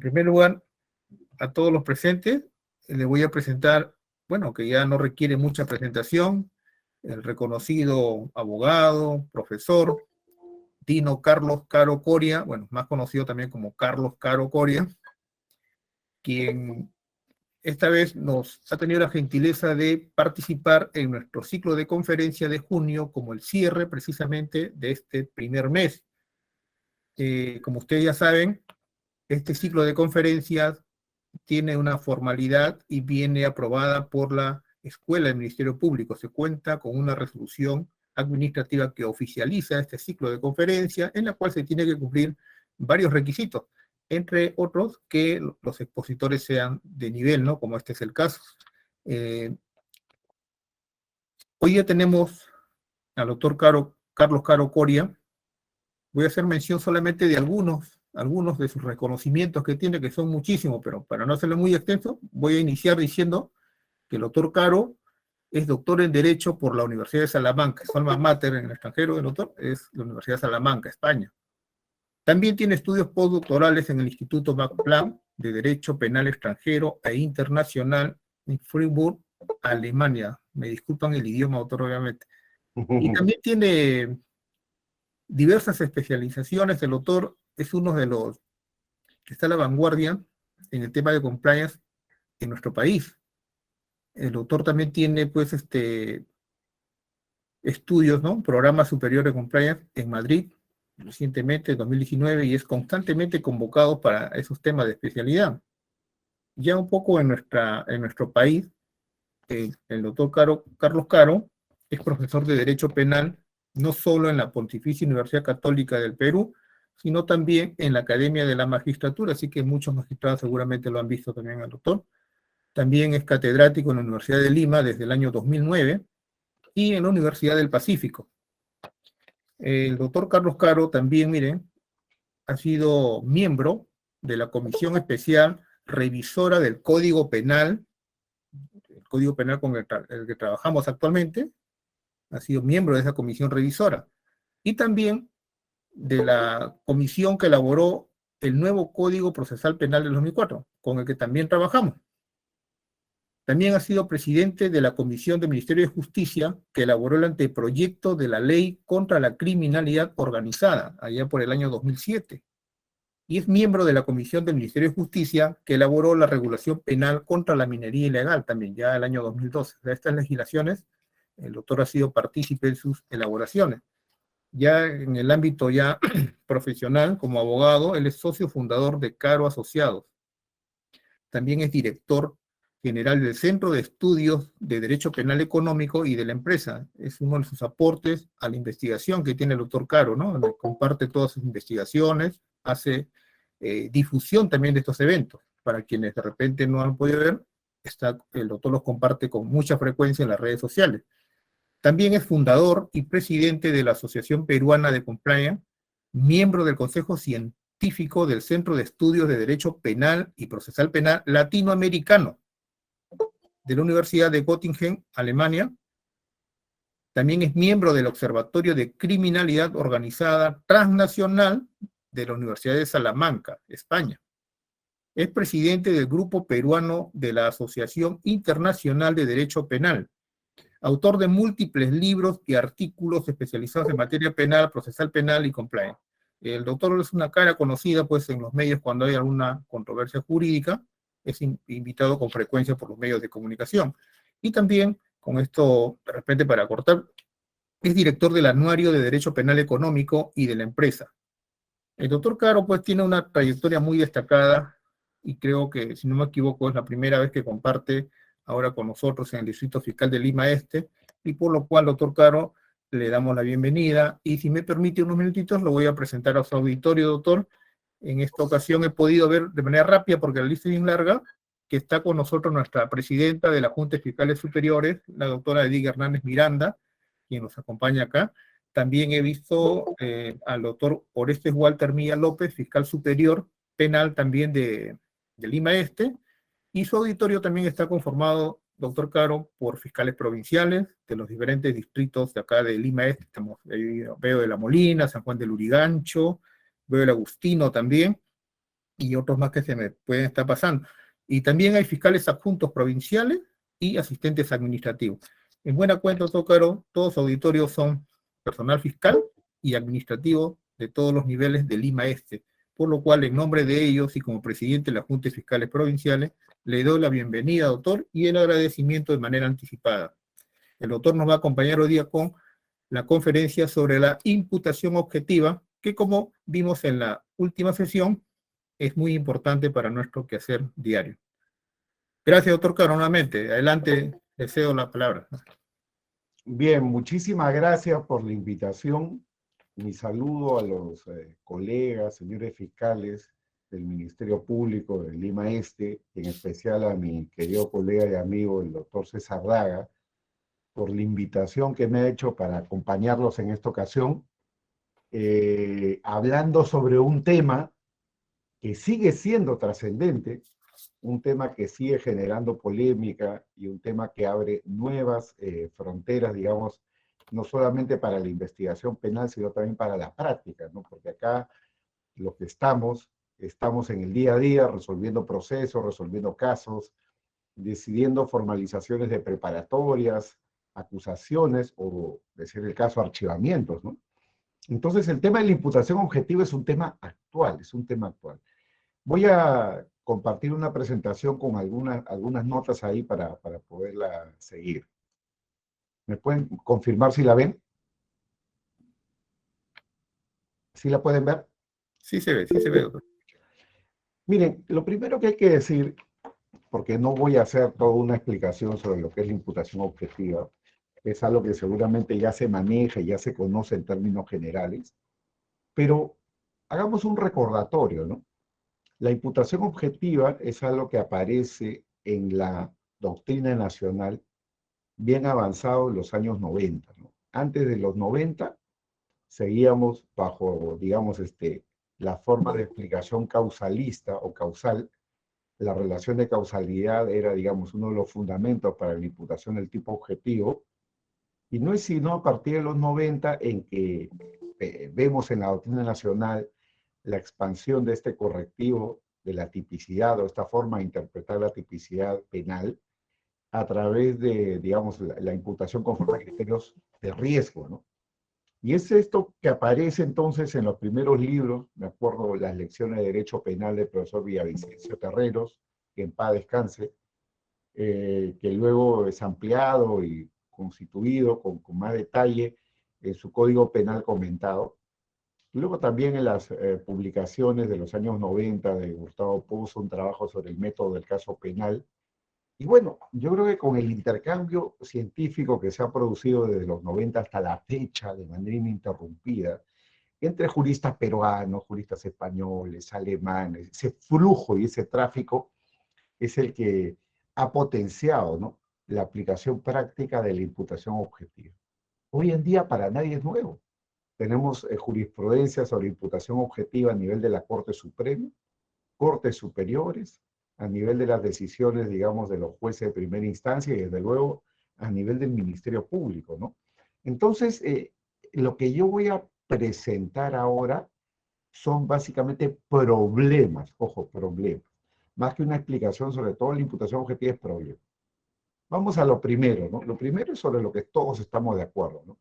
primer lugar, a todos los presentes, les voy a presentar, bueno, que ya no requiere mucha presentación, el reconocido abogado, profesor, Dino Carlos Caro Coria, bueno, más conocido también como Carlos Caro Coria, quien esta vez nos ha tenido la gentileza de participar en nuestro ciclo de conferencia de junio como el cierre precisamente de este primer mes. Como ustedes ya saben, este ciclo de conferencias tiene una formalidad y viene aprobada por la Escuela del Ministerio Público. Se cuenta con una resolución administrativa que oficializa este ciclo de conferencia, en la cual se tiene que cumplir varios requisitos, entre otros que los expositores sean de nivel, ¿no? Como este es el caso. Hoy ya tenemos al doctor Carlos Caro Coria. Voy a hacer mención solamente de algunos de sus reconocimientos que tiene, que son muchísimos, pero para no hacerlo muy extenso, voy a iniciar diciendo que el doctor Caro es doctor en Derecho por la Universidad de Salamanca. Su alma mater en el extranjero del doctor es la Universidad de Salamanca, España. También tiene estudios postdoctorales en el Instituto Max Planck de Derecho Penal Extranjero e Internacional en Freiburg, Alemania. Me disculpan el idioma, doctor, obviamente. Y también tiene diversas especializaciones. El doctor es uno de los que está a la vanguardia en el tema de compliance en nuestro país. El doctor también tiene, pues, estudios, ¿no? Programa superior de compliance en Madrid, recientemente, en 2019, y es constantemente convocado para esos temas de especialidad. Ya un poco en nuestro país, el doctor Carlos Caro es profesor de Derecho Penal, no solo en la Pontificia Universidad Católica del Perú, sino también en la Academia de la Magistratura, así que muchos magistrados seguramente lo han visto también al doctor. También es catedrático en la Universidad de Lima desde el año 2009 y en la Universidad del Pacífico. El doctor Carlos Caro también, miren, ha sido miembro de la Comisión Especial Revisora del Código Penal, el Código Penal con el que trabajamos actualmente, ha sido miembro de esa comisión revisora, y también de la comisión que elaboró el nuevo Código Procesal Penal del 2004, con el que también trabajamos. También ha sido presidente de la Comisión del Ministerio de Justicia que elaboró el anteproyecto de la Ley contra la Criminalidad Organizada, allá por el año 2007. Y es miembro de la Comisión del Ministerio de Justicia que elaboró la regulación penal contra la minería ilegal también, ya el año 2012. De estas legislaciones, el doctor ha sido partícipe en sus elaboraciones. Ya en el ámbito ya profesional, como abogado, él es socio fundador de Caro Asociados. También es director general del Centro de Estudios de Derecho Penal Económico y de la empresa. Es uno de sus aportes a la investigación que tiene el doctor Caro, ¿no? Comparte todas sus investigaciones, hace difusión también de estos eventos. Para quienes de repente no han podido ver, el doctor los comparte con mucha frecuencia en las redes sociales. También es fundador y presidente de la Asociación Peruana de Compliance, miembro del Consejo Científico del Centro de Estudios de Derecho Penal y Procesal Penal Latinoamericano de la Universidad de Göttingen, Alemania. También es miembro del Observatorio de Criminalidad Organizada Transnacional de la Universidad de Salamanca, España. Es presidente del Grupo Peruano de la Asociación Internacional de Derecho Penal. Autor de múltiples libros y artículos especializados en materia penal, procesal penal y compliance. El doctor es una cara conocida, pues, en los medios cuando hay alguna controversia jurídica. Es invitado con frecuencia por los medios de comunicación. Y también, con esto, de repente para cortar, es director del Anuario de Derecho Penal Económico y de la empresa. El doctor Caro, pues, tiene una trayectoria muy destacada y creo que, si no me equivoco, es la primera vez que comparte ahora con nosotros en el Distrito Fiscal de Lima Este, y por lo cual, doctor Caro, le damos la bienvenida, y si me permite unos minutitos, lo voy a presentar a su auditorio, doctor. En esta ocasión he podido ver de manera rápida, porque la lista es bien larga, que está con nosotros nuestra presidenta de la Junta de Fiscales Superiores, la doctora Edith Hernández Miranda, quien nos acompaña acá. También he visto al doctor Orestes Walter Milla López, fiscal superior penal también de Lima Este, y su auditorio también está conformado, doctor Caro, por fiscales provinciales de los diferentes distritos de acá de Lima Este. Veo de La Molina, San Juan del Lurigancho, veo el Agustino también, y otros más que se me pueden estar pasando. Y también hay fiscales adjuntos provinciales y asistentes administrativos. En buena cuenta, Tócaro, todos los auditorios son personal fiscal y administrativo de todos los niveles de Lima Este, por lo cual, en nombre de ellos y como presidente de la Junta de Fiscales Provinciales, le doy la bienvenida, doctor, y el agradecimiento de manera anticipada. El doctor nos va a acompañar hoy día con la conferencia sobre la imputación objetiva, que como vimos en la última sesión, es muy importante para nuestro quehacer diario. Gracias, doctor Caro, nuevamente. Adelante, le cedo la palabra. Bien, muchísimas gracias por la invitación. Mi saludo a los colegas, señores fiscales del Ministerio Público de Lima Este, en especial a mi querido colega y amigo, el doctor César Daga, por la invitación que me ha hecho para acompañarlos en esta ocasión, hablando sobre un tema que sigue siendo trascendente, un tema que sigue generando polémica y un tema que abre nuevas fronteras, digamos, no solamente para la investigación penal, sino también para la práctica, ¿no? Porque acá los que estamos en el día a día resolviendo procesos, resolviendo casos, decidiendo formalizaciones de preparatorias, acusaciones o, de ser el caso, archivamientos, ¿no? Entonces, el tema de la imputación objetiva es un tema actual, es un tema actual. Voy a compartir una presentación con algunas notas ahí para poderla seguir. ¿Me pueden confirmar si la ven? ¿Sí la pueden ver? Sí se ve, doctor. Miren, lo primero que hay que decir, porque no voy a hacer toda una explicación sobre lo que es la imputación objetiva, es algo que seguramente ya se maneja y ya se conoce en términos generales, pero hagamos un recordatorio, ¿no? La imputación objetiva es algo que aparece en la doctrina nacional bien avanzado en los años 90, ¿no? Antes de los 90 seguíamos bajo, digamos, la forma de explicación causalista o causal. La relación de causalidad era, digamos, uno de los fundamentos para la imputación del tipo objetivo, y no es sino a partir de los 90 en que vemos en la doctrina nacional la expansión de este correctivo de la tipicidad o esta forma de interpretar la tipicidad penal a través de, digamos, la imputación conforme a criterios de riesgo, ¿no? Y es esto que aparece entonces en los primeros libros, me acuerdo las lecciones de Derecho Penal del profesor Villavicencio Terreros, que en paz descanse, que luego es ampliado y constituido con más detalle en su Código Penal comentado. Luego también en las publicaciones de los años 90 de Gustavo Pozo, un trabajo sobre el método del caso penal. Y bueno, yo creo que con el intercambio científico que se ha producido desde los 90 hasta la fecha de manera ininterrumpida, entre juristas peruanos, juristas españoles, alemanes, ese flujo y ese tráfico es el que ha potenciado, ¿no?, la aplicación práctica de la imputación objetiva. Hoy en día para nadie es nuevo. Tenemos jurisprudencia sobre imputación objetiva a nivel de la Corte Suprema, Cortes Superiores, a nivel de las decisiones, digamos, de los jueces de primera instancia y desde luego a nivel del Ministerio Público, ¿no? Entonces, lo que yo voy a presentar ahora son básicamente problemas, ojo, problemas. Más que una explicación sobre todo la imputación objetiva es problema. Vamos a lo primero, ¿no? Lo primero es sobre lo que todos estamos de acuerdo, ¿no?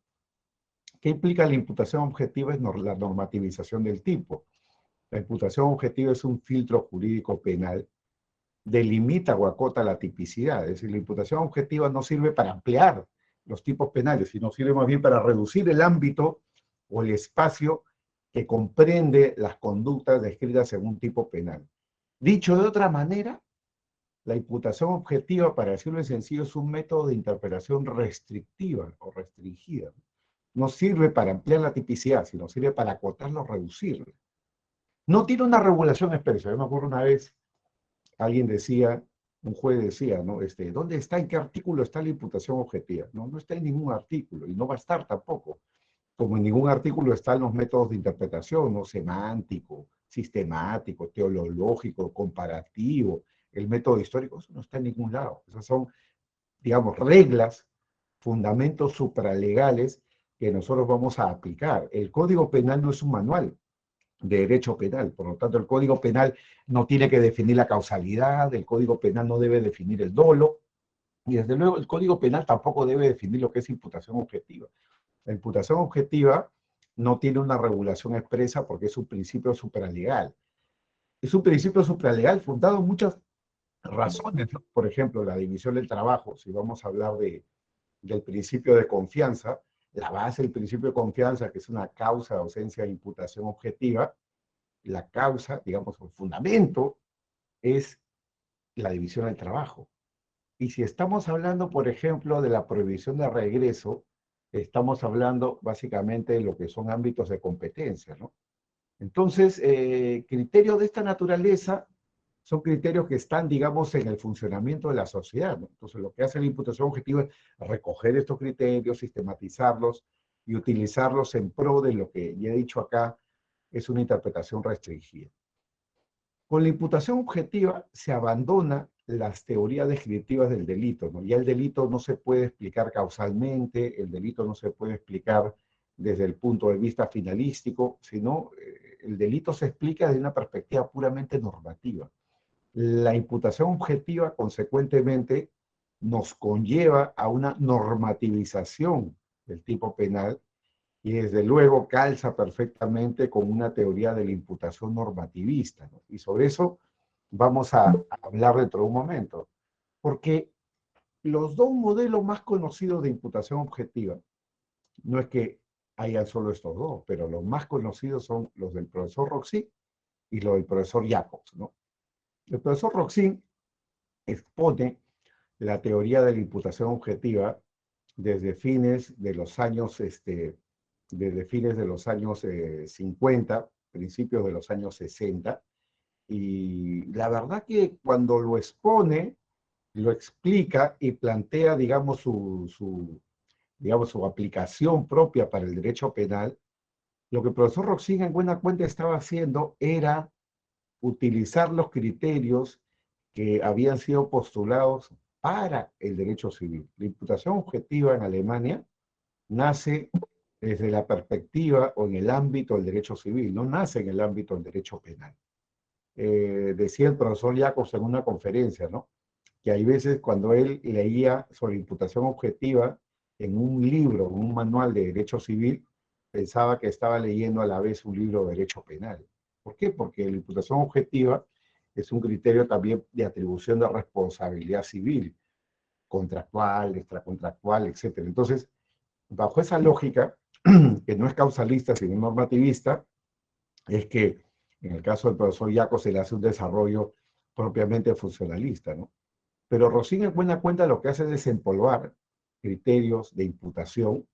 ¿Qué implica la imputación objetiva? Es la normativización del tipo. La imputación objetiva es un filtro jurídico penal, delimita o acota la tipicidad. Es decir, la imputación objetiva no sirve para ampliar los tipos penales, sino sirve más bien para reducir el ámbito o el espacio que comprende las conductas descritas en un tipo penal. Dicho de otra manera, la imputación objetiva, para decirlo en sencillo, es un método de interpretación restrictiva o restringida. No sirve para ampliar la tipicidad, sino sirve para acotarla o reducirla. No tiene una regulación expresa. Yo me acuerdo una vez, alguien decía, un juez decía, ¿no? ¿Dónde está, en qué artículo está la imputación objetiva? No, no está en ningún artículo y no va a estar tampoco. Como en ningún artículo están los métodos de interpretación, ¿no? Semántico, sistemático, teológico, comparativo, el método histórico, eso no está en ningún lado. Esas son, digamos, reglas, fundamentos supralegales que nosotros vamos a aplicar. El Código Penal no es un manual. de derecho penal. Por lo tanto, el Código Penal no tiene que definir la causalidad, el Código Penal no debe definir el dolo, y desde luego el Código Penal tampoco debe definir lo que es imputación objetiva. La imputación objetiva no tiene una regulación expresa porque es un principio supralegal. Es un principio supralegal fundado en muchas razones, ¿no? Por ejemplo, la división del trabajo, si vamos a hablar del principio de confianza, la base del principio de confianza, que es una causa de ausencia de imputación objetiva, la causa, digamos, el fundamento es la división del trabajo. Y si estamos hablando, por ejemplo, de la prohibición de regreso, estamos hablando básicamente de lo que son ámbitos de competencia, ¿no? Entonces, criterios de esta naturaleza son criterios que están, digamos, en el funcionamiento de la sociedad, ¿no? Entonces, lo que hace la imputación objetiva es recoger estos criterios, sistematizarlos y utilizarlos en pro de lo que ya he dicho acá, es una interpretación restringida. Con la imputación objetiva se abandona las teorías descriptivas del delito, ¿no? Ya el delito no se puede explicar causalmente, el delito no se puede explicar desde el punto de vista finalístico, sino el delito se explica desde una perspectiva puramente normativa. La imputación objetiva, consecuentemente, nos conlleva a una normativización del tipo penal y desde luego calza perfectamente con una teoría de la imputación normativista, ¿no? Y sobre eso vamos a hablar dentro de un momento, porque los dos modelos más conocidos de imputación objetiva, no es que hayan solo estos dos, pero los más conocidos son los del profesor Roxy y los del profesor Jacobs, ¿no? El profesor Roxy expone la teoría de la imputación objetiva desde fines de los años, desde fines de los años 50, principios de los años 60, y la verdad que cuando lo expone, lo explica y plantea, digamos, digamos, su aplicación propia para el derecho penal, lo que el profesor Roxin en buena cuenta estaba haciendo era utilizar los criterios que habían sido postulados para el derecho civil. La imputación objetiva en Alemania nace desde la perspectiva o en el ámbito del derecho civil, no nace en el ámbito del derecho penal. Decía el profesor Jacobs en una conferencia, ¿no? Que hay veces cuando él leía sobre imputación objetiva en un libro, en un manual de derecho civil, pensaba que estaba leyendo a la vez un libro de derecho penal. ¿Por qué? Porque la imputación objetiva es un criterio también de atribución de responsabilidad civil, contractual, extracontractual, etc. Entonces, bajo esa lógica, que no es causalista, sino normativista, es que en el caso del profesor Yaco se le hace un desarrollo propiamente funcionalista, ¿no? Pero Rosin en buena cuenta lo que hace es desempolvar criterios de imputación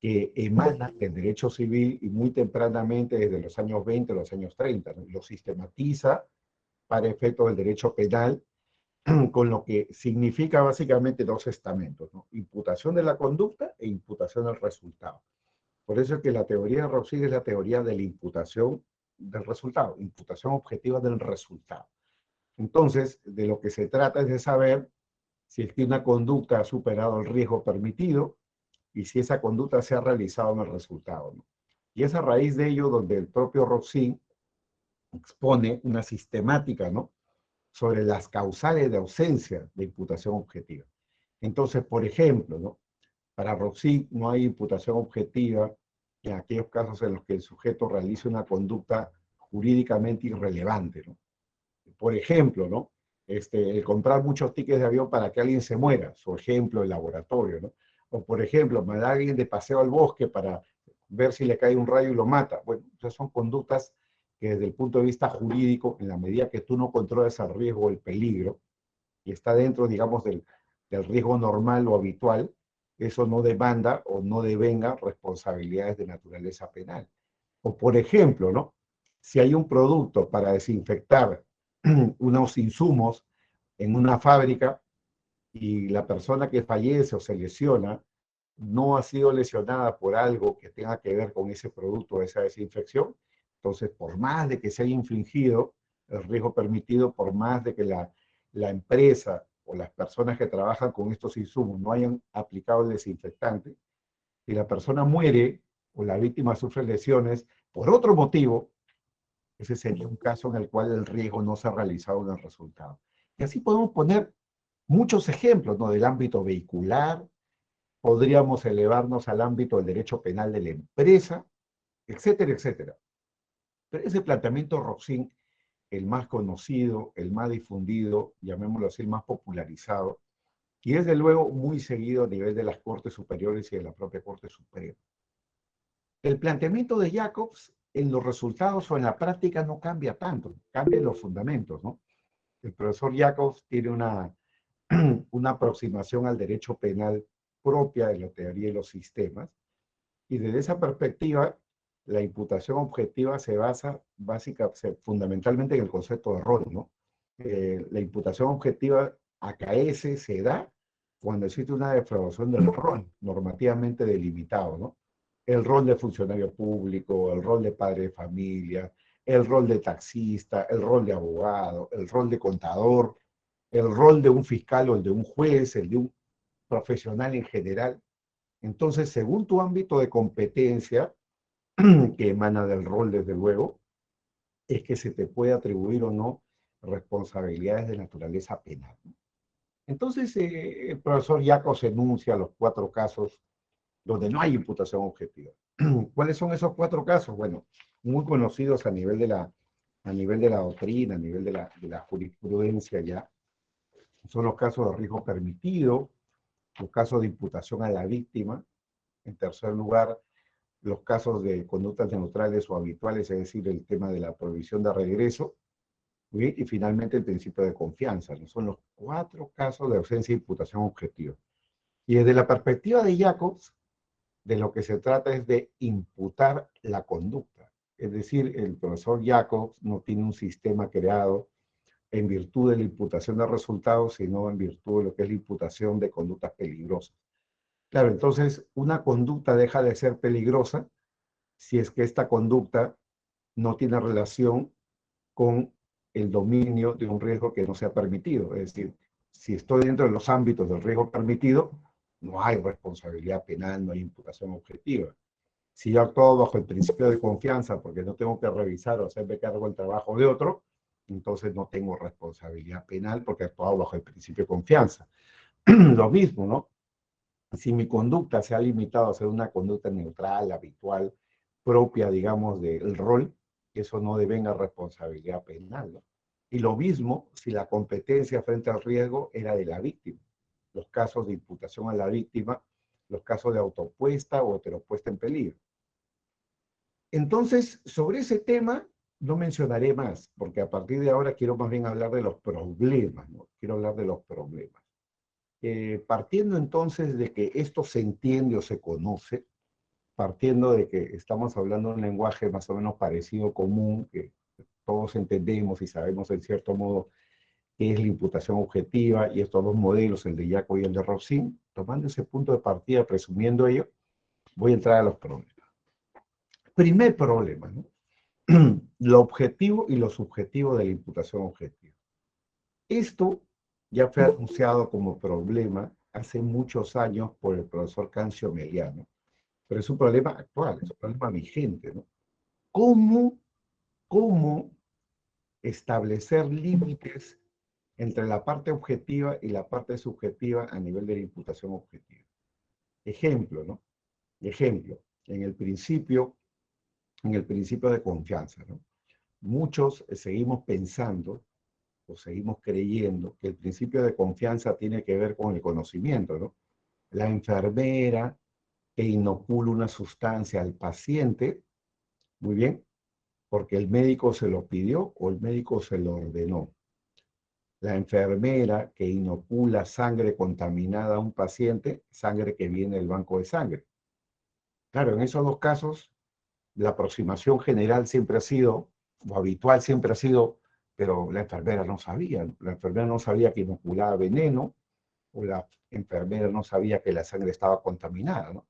que emanan del derecho civil y muy tempranamente desde los años 20, los años 30, ¿no? Lo sistematiza para efectos del derecho penal, con lo que significa básicamente dos estamentos, ¿no? Imputación de la conducta e imputación del resultado. Por eso es que la teoría de Rosin es la teoría de la imputación del resultado, imputación objetiva del resultado. Entonces, de lo que se trata es de saber si es que una conducta ha superado el riesgo permitido y si esa conducta se ha realizado en el resultado, ¿no? Y es a raíz de ello donde el propio Roxin expone una sistemática, ¿no?, sobre las causales de ausencia de imputación objetiva. Entonces, por ejemplo, ¿no?, para Roxin no hay imputación objetiva en aquellos casos en los que el sujeto realice una conducta jurídicamente irrelevante, ¿no? Por ejemplo, ¿no?, el comprar muchos tickets de avión para que alguien se muera, su ejemplo, el laboratorio, ¿no? O por ejemplo, mandar a alguien de paseo al bosque para ver si le cae un rayo y lo mata. Bueno, esas son conductas que desde el punto de vista jurídico, en la medida que tú no controlas el riesgo o el peligro, y está dentro, digamos, del riesgo normal o habitual, eso no demanda o no devenga responsabilidades de naturaleza penal. O por ejemplo, ¿no?, si hay un producto para desinfectar unos insumos en una fábrica y la persona que fallece o se lesiona no ha sido lesionada por algo que tenga que ver con ese producto o esa desinfección, entonces por más de que se haya infringido el riesgo permitido, por más de que la empresa o las personas que trabajan con estos insumos no hayan aplicado el desinfectante, si la persona muere o la víctima sufre lesiones por otro motivo, Ese sería un caso en el cual el riesgo no se ha realizado en el resultado. Y así podemos poner muchos ejemplos, ¿no? Del ámbito vehicular, podríamos elevarnos al ámbito del derecho penal de la empresa, etcétera, etcétera. Pero ese planteamiento Roxin, el más conocido, el más difundido, llamémoslo así, el más popularizado, y desde luego muy seguido a nivel de las Cortes Superiores y de la propia Corte Suprema. El planteamiento de Jacobs en los resultados o en la práctica no cambia tanto, cambian los fundamentos, ¿no? El profesor Jacobs tiene una aproximación al derecho penal propia de la teoría y los sistemas, y desde esa perspectiva, la imputación objetiva se basa fundamentalmente en el concepto de rol, ¿no? La imputación objetiva acaece, se da, cuando existe una defraudación del rol normativamente delimitado, ¿no? El rol de funcionario público, el rol de padre de familia, el rol de taxista, el rol de abogado, el rol de contador, el rol de un fiscal o el de un juez, el de un profesional en general. Entonces, según tu ámbito de competencia, que emana del rol, desde luego, es que se te puede atribuir o no responsabilidades de naturaleza penal. Entonces, el profesor Jacobs enuncia los 4 casos donde no hay imputación objetiva. ¿Cuáles son esos 4 casos? Bueno, muy conocidos a nivel de la doctrina, a nivel de la jurisprudencia ya. Son los casos de riesgo permitido, los casos de imputación a la víctima. En tercer lugar, los casos de conductas neutrales o habituales, es decir, el tema de la prohibición de regreso. Y finalmente el principio de confianza, ¿no? Son los 4 casos de ausencia de imputación objetiva. Y desde la perspectiva de Jacobs, de lo que se trata es de imputar la conducta. Es decir, el profesor Jacobs no tiene un sistema creado en virtud de la imputación de resultados, sino en virtud de lo que es la imputación de conductas peligrosas. Claro, entonces una conducta deja de ser peligrosa si es que esta conducta no tiene relación con el dominio de un riesgo que no sea permitido. Es decir, si estoy dentro de los ámbitos del riesgo permitido, no hay responsabilidad penal, no hay imputación objetiva. Si yo actúo bajo el principio de confianza porque no tengo que revisar o hacerme cargo del trabajo de otro, entonces no tengo responsabilidad penal porque he actuado bajo el principio de confianza. Lo mismo, ¿no? Si mi conducta se ha limitado a ser una conducta neutral, habitual, propia, digamos, del rol, eso no devenga responsabilidad penal, ¿no? Y lo mismo si la competencia frente al riesgo era de la víctima. Los casos de imputación a la víctima, los casos de autopuesta o heteropuesta en peligro. Entonces, sobre ese tema no mencionaré más, porque a partir de ahora quiero más bien hablar de los problemas, ¿no? Quiero hablar de los problemas. Partiendo entonces de que esto se entiende o se conoce, partiendo de que estamos hablando de un lenguaje más o menos parecido, común, que todos entendemos y sabemos en cierto modo qué es la imputación objetiva y estos 2 modelos, el de Jacob y el de Rosin, tomando ese punto de partida, presumiendo ello, voy a entrar a los problemas. Primer problema, ¿no? Lo objetivo y lo subjetivo de la imputación objetiva. Esto ya fue anunciado como problema hace muchos años por el profesor Cancio Meliano, pero es un problema actual, es un problema vigente, ¿no? ¿Cómo establecer límites entre la parte objetiva y la parte subjetiva a nivel de la imputación objetiva? Ejemplo, ¿no? Ejemplo, en el principio de confianza, ¿no? Muchos seguimos pensando o seguimos creyendo que el principio de confianza tiene que ver con el conocimiento, ¿no? La enfermera que inocula una sustancia al paciente, muy bien, porque el médico se lo pidió o el médico se lo ordenó. La enfermera que inocula sangre contaminada a un paciente, sangre que viene del banco de sangre. Claro, en esos 2 casos, la aproximación general siempre ha sido, o habitual siempre ha sido, pero la enfermera no sabía. La enfermera no sabía que inoculaba veneno, o la enfermera no sabía que la sangre estaba contaminada, ¿no?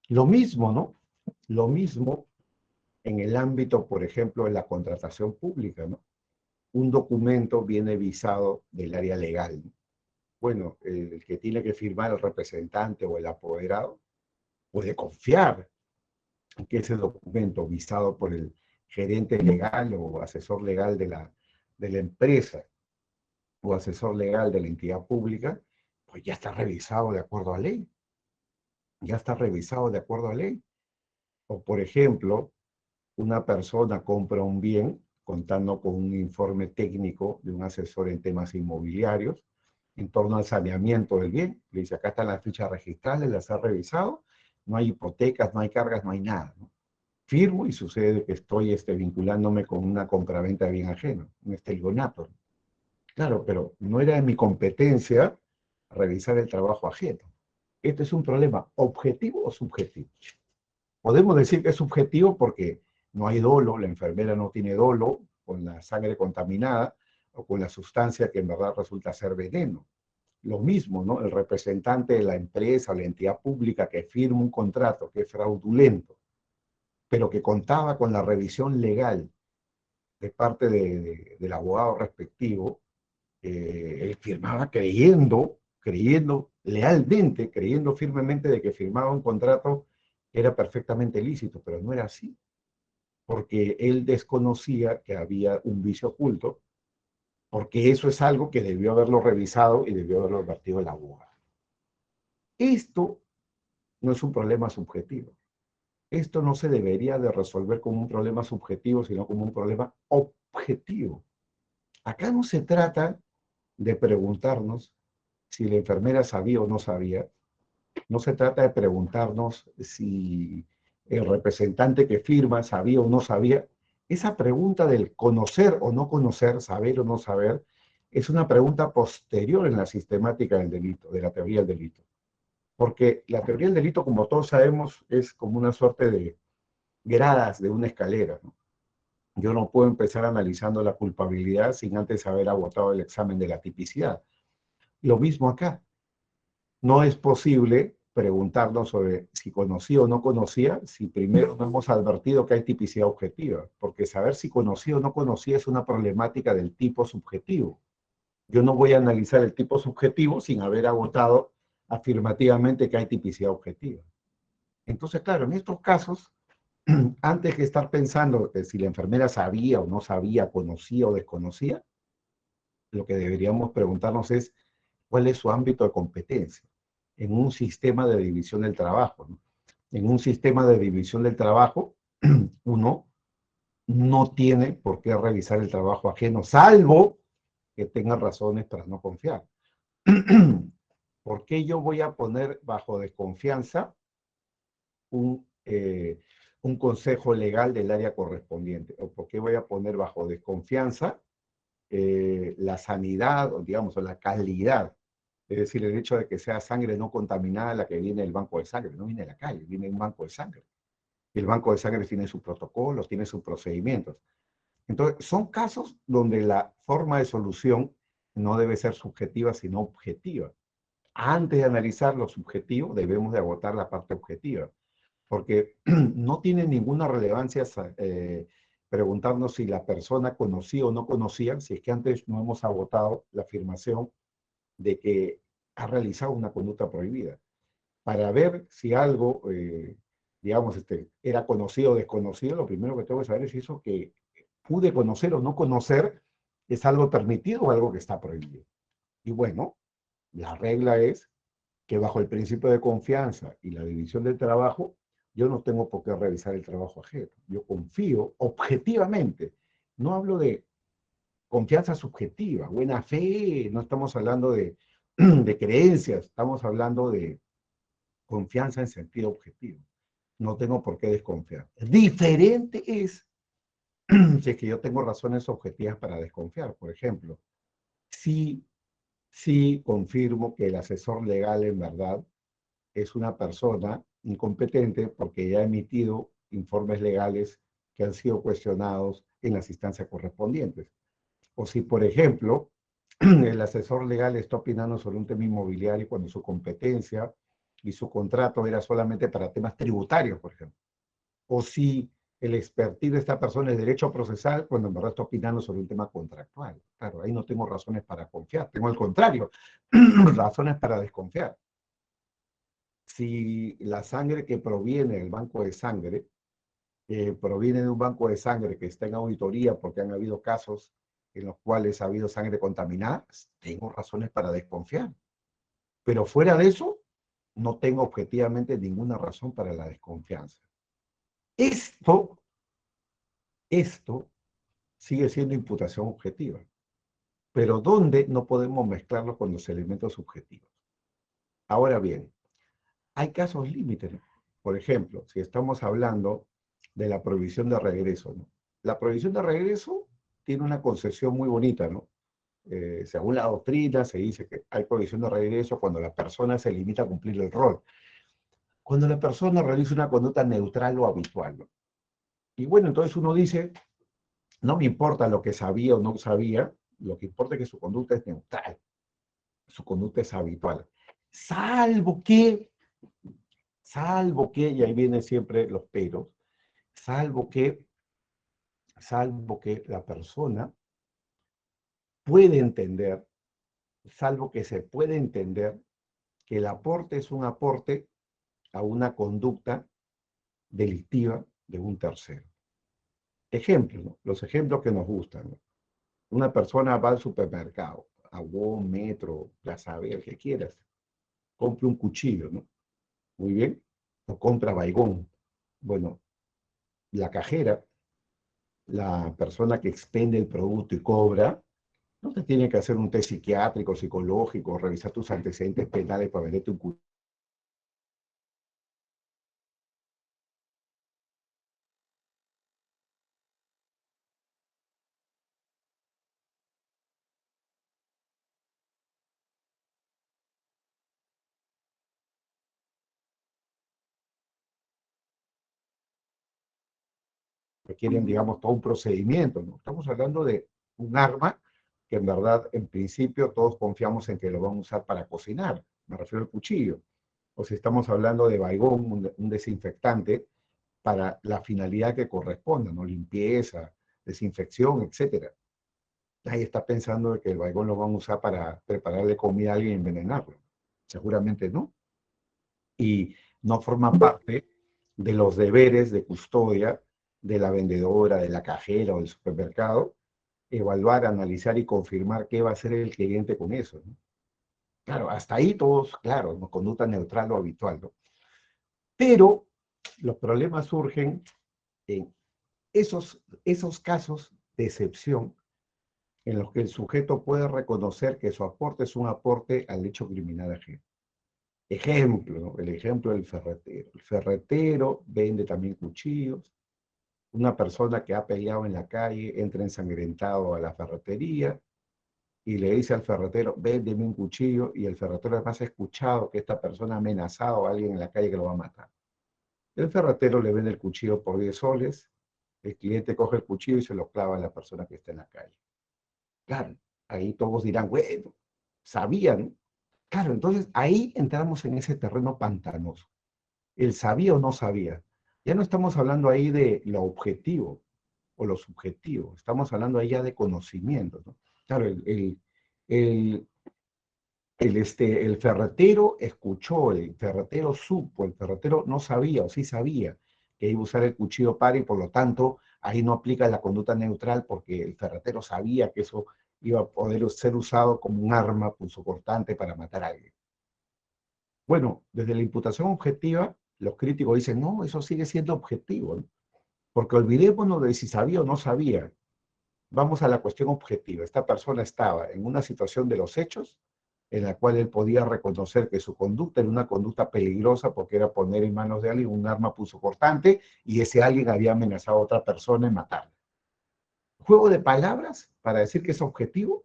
Lo mismo, ¿no? Lo mismo en el ámbito, por ejemplo, de la contratación pública, ¿no? Un documento viene visado del área legal, ¿no? Bueno, el que tiene que firmar, el representante o el apoderado, puede confiar en que ese documento visado por el gerente legal o asesor legal de la empresa o asesor legal de la entidad pública, pues ya está revisado de acuerdo a ley. Ya está revisado de acuerdo a ley. O, por ejemplo, una persona compra un bien contando con un informe técnico de un asesor en temas inmobiliarios en torno al saneamiento del bien. Le dice, acá están las fichas registrales, las ha revisado, no hay hipotecas, no hay cargas, no hay nada, ¿no? Firmo y sucede que estoy vinculándome con una compraventa de bien ajeno, un estelionato. Claro, pero no era de mi competencia revisar el trabajo ajeno. Este es un problema objetivo o subjetivo. Podemos decir que es subjetivo porque no hay dolo, la enfermera no tiene dolo con la sangre contaminada o con la sustancia que en verdad resulta ser veneno. Lo mismo, ¿no? El representante de la empresa o la entidad pública que firma un contrato que es fraudulento, pero que contaba con la revisión legal de parte del abogado respectivo, él firmaba creyendo lealmente, creyendo firmemente de que firmaba un contrato que era perfectamente lícito, pero no era así, porque él desconocía que había un vicio oculto, porque eso es algo que debió haberlo revisado y debió haberlo advertido el abogado. Esto no es un problema subjetivo. Esto no se debería de resolver como un problema subjetivo, sino como un problema objetivo. Acá no se trata de preguntarnos si la enfermera sabía o no sabía. No se trata de preguntarnos si el representante que firma sabía o no sabía. Esa pregunta del conocer o no conocer, saber o no saber, es una pregunta posterior en la sistemática del delito, de la teoría del delito. Porque la teoría del delito, como todos sabemos, es como una suerte de gradas de una escalera, ¿no? Yo no puedo empezar analizando la culpabilidad sin antes haber agotado el examen de la tipicidad. Lo mismo acá. No es posible preguntarnos sobre si conocía o no conocía si primero no hemos advertido que hay tipicidad objetiva, porque saber si conocía o no conocía es una problemática del tipo subjetivo. Yo no voy a analizar el tipo subjetivo sin haber agotado afirmativamente que hay tipicidad objetiva. Entonces, claro, en estos casos, antes que estar pensando que si la enfermera sabía o no sabía, conocía o desconocía, lo que deberíamos preguntarnos es cuál es su ámbito de competencia en un sistema de división del trabajo, ¿no? En un sistema de división del trabajo, uno no tiene por qué revisar el trabajo ajeno, salvo que tenga razones para no confiar. ¿Por qué yo voy a poner bajo desconfianza un consejo legal del área correspondiente? ¿O por qué voy a poner bajo desconfianza la sanidad, o digamos, o la calidad? Es decir, el hecho de que sea sangre no contaminada la que viene del banco de sangre, no viene de la calle, viene de un banco de sangre. Y el banco de sangre tiene sus protocolos, tiene sus procedimientos. Entonces, son casos donde la forma de solución no debe ser subjetiva, sino objetiva. Antes de analizar lo subjetivo, debemos de agotar la parte objetiva, porque no tiene ninguna relevancia preguntarnos si la persona conocía o no conocía, si es que antes no hemos agotado la afirmación de que ha realizado una conducta prohibida. Para ver si algo, digamos, era conocido o desconocido, lo primero que tengo que saber es si eso que pude conocer o no conocer es algo permitido o algo que está prohibido. Y bueno, la regla es que bajo el principio de confianza y la división del trabajo, yo no tengo por qué revisar el trabajo ajeno. Yo confío objetivamente. No hablo de confianza subjetiva, buena fe, no estamos hablando de creencias, estamos hablando de confianza en sentido objetivo. No tengo por qué desconfiar. Diferente es si es que yo tengo razones objetivas para desconfiar. Por ejemplo, si confirmo que el asesor legal en verdad es una persona incompetente porque ya ha emitido informes legales que han sido cuestionados en las instancias correspondientes. O si, por ejemplo, el asesor legal está opinando sobre un tema inmobiliario cuando su competencia y su contrato era solamente para temas tributarios, por ejemplo. O si el expertise de esta persona es derecho procesal cuando en verdad está opinando sobre un tema contractual. Claro, ahí no tengo razones para confiar, tengo al contrario, razones para desconfiar. Si la sangre que proviene del banco de sangre proviene de un banco de sangre que está en auditoría porque han habido casos en los cuales ha habido sangre contaminada, tengo razones para desconfiar. Pero fuera de eso, no tengo objetivamente ninguna razón para la desconfianza. Esto, esto sigue siendo imputación objetiva, pero ¿dónde no podemos mezclarlo con los elementos subjetivos? Ahora bien, hay casos límites, ¿no? Por ejemplo, si estamos hablando de la prohibición de regreso, ¿no? La prohibición de regreso tiene una concepción muy bonita, ¿no? Según la doctrina, se dice que hay prohibición de regreso cuando la persona se limita a cumplir el rol. Cuando la persona realiza una conducta neutral o habitual, ¿no? Y bueno, entonces uno dice, no me importa lo que sabía o no sabía, lo que importa es que su conducta es neutral, su conducta es habitual. Salvo que, y ahí vienen siempre los peros, salvo que, la persona puede entender, salvo que se puede entender que el aporte es un aporte a una conducta delictiva de un tercero. Ejemplos, ¿no? Los ejemplos que nos gustan, ¿no? Una persona va al supermercado, a Walmart, Metro, Plaza Vea, el que quieras, compra un cuchillo, ¿no? Muy bien, o compra baigón. Bueno, la cajera, la persona que expende el producto y cobra, no te tiene que hacer un test psiquiátrico, psicológico, revisar tus antecedentes penales para venderte un cuchillo. Requieren, digamos, todo un procedimiento, ¿no? Estamos hablando de un arma que en verdad, en principio, todos confiamos en que lo vamos a usar para cocinar. Me refiero al cuchillo. O si estamos hablando de baigón, un desinfectante, para la finalidad que corresponda, ¿no? Limpieza, desinfección, etcétera. Ahí está pensando de que el baigón lo van a usar para prepararle comida a alguien y envenenarlo. Seguramente no. Y no forma parte de los deberes de custodia de la vendedora, de la cajera o del supermercado, evaluar, analizar y confirmar qué va a hacer el cliente con eso, ¿no? Claro, hasta ahí todos, claro, ¿no? Conducta neutral o habitual, ¿no? Pero los problemas surgen en esos casos de excepción en los que el sujeto puede reconocer que su aporte es un aporte al hecho criminal ajeno. Ejemplo, ¿no? El ejemplo del ferretero. El ferretero vende también cuchillos. Una persona que ha peleado en la calle entra ensangrentado a la ferretería y le dice al ferretero, véndeme un cuchillo, y el ferretero además ha escuchado que esta persona ha amenazado a alguien en la calle que lo va a matar. El ferretero le vende el cuchillo por 10 soles, el cliente coge el cuchillo y se lo clava a la persona que está en la calle. Claro, ahí todos dirán, bueno, sabían. Claro, entonces ahí entramos en ese terreno pantanoso. El sabía o no sabía. Ya no estamos hablando ahí de lo objetivo o lo subjetivo, estamos hablando ahí ya de conocimiento, ¿no? Claro, el, el ferretero escuchó, el ferretero supo, el ferretero no sabía o sí sabía que iba a usar el cuchillo para, y por lo tanto ahí no aplica la conducta neutral porque el ferretero sabía que eso iba a poder ser usado como un arma punzocortante para matar a alguien. Bueno, desde la imputación objetiva, los críticos dicen, no, eso sigue siendo objetivo, ¿no? Porque olvidémonos de si sabía o no sabía. Vamos a la cuestión objetiva. Esta persona estaba en una situación de los hechos en la cual él podía reconocer que su conducta era una conducta peligrosa porque era poner en manos de alguien un arma punzocortante y ese alguien había amenazado a otra persona en matarla. ¿Juego de palabras para decir que es objetivo?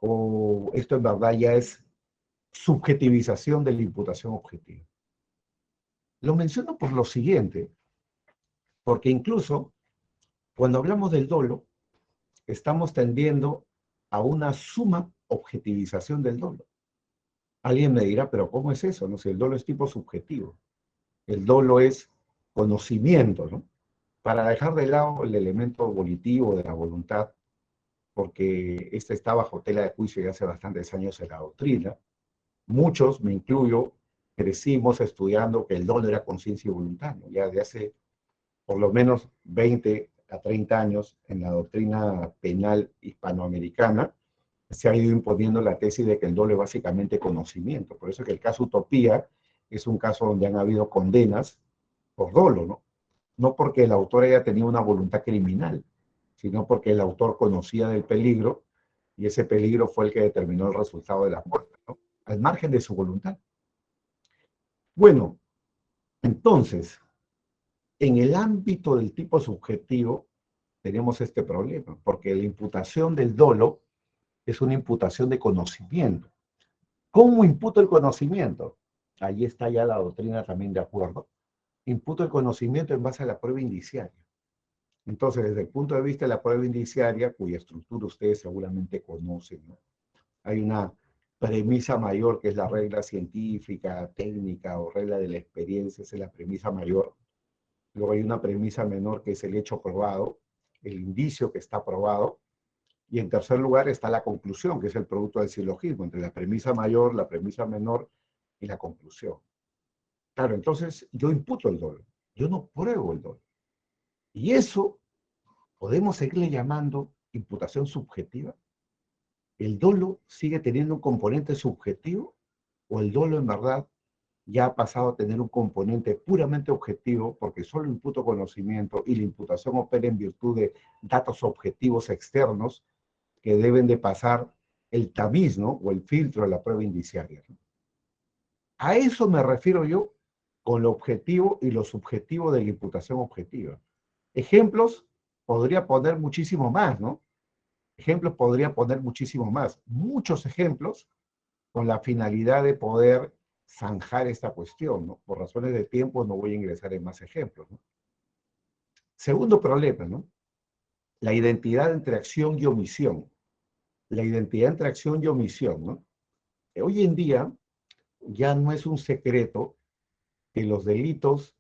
¿O esto en verdad ya es subjetivización de la imputación objetiva? Lo menciono por lo siguiente, porque incluso cuando hablamos del dolo, estamos tendiendo a una suma objetivización del dolo. Alguien me dirá, pero ¿cómo es eso? No sé, el dolo es tipo subjetivo. El dolo es conocimiento, ¿no? Para dejar de lado el elemento volitivo de la voluntad, porque este está bajo tela de juicio ya hace bastantes años en la doctrina. Muchos, me incluyo, crecimos estudiando que el dolo era conciencia y voluntad, ¿no? Ya de hace por lo menos 20 a 30 años en la doctrina penal hispanoamericana, se ha ido imponiendo la tesis de que el dolo es básicamente conocimiento. Por eso es que el caso Utopía es un caso donde han habido condenas por dolo, ¿no? No porque el autor haya tenido una voluntad criminal, sino porque el autor conocía del peligro y ese peligro fue el que determinó el resultado de la muerte, ¿no? Al margen de su voluntad. Bueno, entonces, en el ámbito del tipo subjetivo tenemos este problema, porque la imputación del dolo es una imputación de conocimiento. ¿Cómo imputo el conocimiento? Ahí está ya la doctrina también de acuerdo. Imputo el conocimiento en base a la prueba indiciaria. Entonces, desde el punto de vista de la prueba indiciaria, cuya estructura ustedes seguramente conocen, ¿no? Hay una premisa mayor que es la regla científica, técnica o regla de la experiencia, esa es la premisa mayor. Luego hay una premisa menor que es el hecho probado, el indicio que está probado. Y en tercer lugar está la conclusión, que es el producto del silogismo, entre la premisa mayor, la premisa menor y la conclusión. Claro, entonces yo imputo el dolo, yo no pruebo el dolo. Y eso podemos seguirle llamando imputación subjetiva. ¿El dolo sigue teniendo un componente subjetivo o el dolo en verdad ya ha pasado a tener un componente puramente objetivo porque solo imputo conocimiento y la imputación opera en virtud de datos objetivos externos que deben de pasar el tamiz, ¿no? O el filtro de la prueba indiciaria, ¿no? A eso me refiero yo con lo objetivo y lo subjetivo de la imputación objetiva. Ejemplos podría poner muchísimo más, ¿no? Ejemplos podría poner muchísimo más. Muchos ejemplos con la finalidad de poder zanjar esta cuestión, ¿no? Por razones de tiempo no voy a ingresar en más ejemplos, ¿no? Segundo problema, ¿no? La identidad entre acción y omisión. La identidad entre acción y omisión, ¿no? Hoy en día ya no es un secreto que los delitos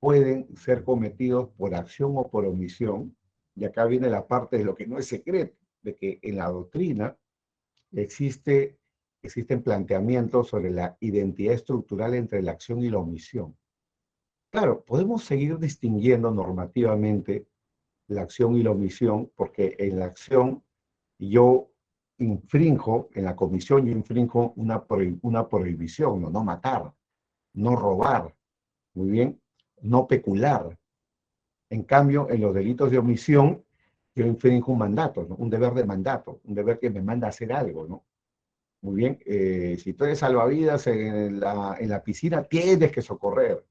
pueden ser cometidos por acción o por omisión, y acá viene la parte de lo que no es secreto, de que en la doctrina existen planteamientos sobre la identidad estructural entre la acción y la omisión. Claro, podemos seguir distinguiendo normativamente la acción y la omisión, porque en la acción yo infrinjo, en la comisión yo infrinjo una prohibición, ¿no? No matar, no robar, muy bien, no pecular. En cambio, en los delitos de omisión, yo infrinjo un mandato, ¿no? Un deber de mandato, un deber que me manda a hacer algo, ¿no? Muy bien, si tú eres salvavidas en la piscina, tienes que socorrer.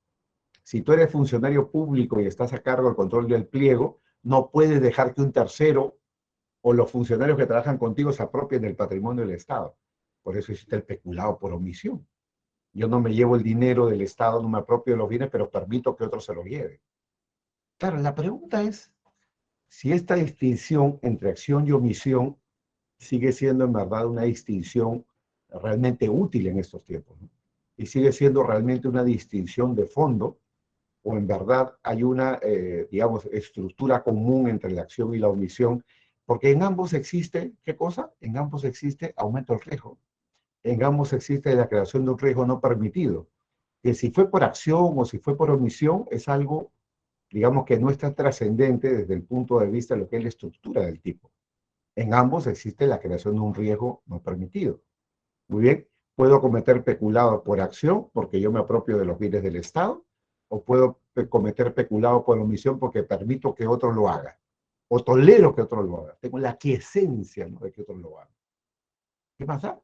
Si tú eres funcionario público y estás a cargo del control del pliego, no puedes dejar que un tercero o los funcionarios que trabajan contigo se apropien del patrimonio del Estado. Por eso existe el peculado por omisión. Yo no me llevo el dinero del Estado, no me apropio de los bienes, pero permito que otro se lo lleve. Claro, la pregunta es si esta distinción entre acción y omisión sigue siendo en verdad una distinción realmente útil en estos tiempos, ¿no? Y sigue siendo realmente una distinción de fondo, o en verdad hay una, digamos, estructura común entre la acción y la omisión, porque en ambos existe, ¿qué cosa? En ambos existe aumento del riesgo. En ambos existe la creación de un riesgo no permitido, que si fue por acción o si fue por omisión, es algo, digamos, que no está trascendente desde el punto de vista de lo que es la estructura del tipo. En ambos existe la creación de un riesgo no permitido. Muy bien, puedo cometer peculado por acción porque yo me apropio de los bienes del Estado, o puedo cometer peculado por omisión porque permito que otro lo haga, o tolero que otro lo haga. Tengo la quiesencia, ¿no?, de que otro lo haga. ¿Qué pasa?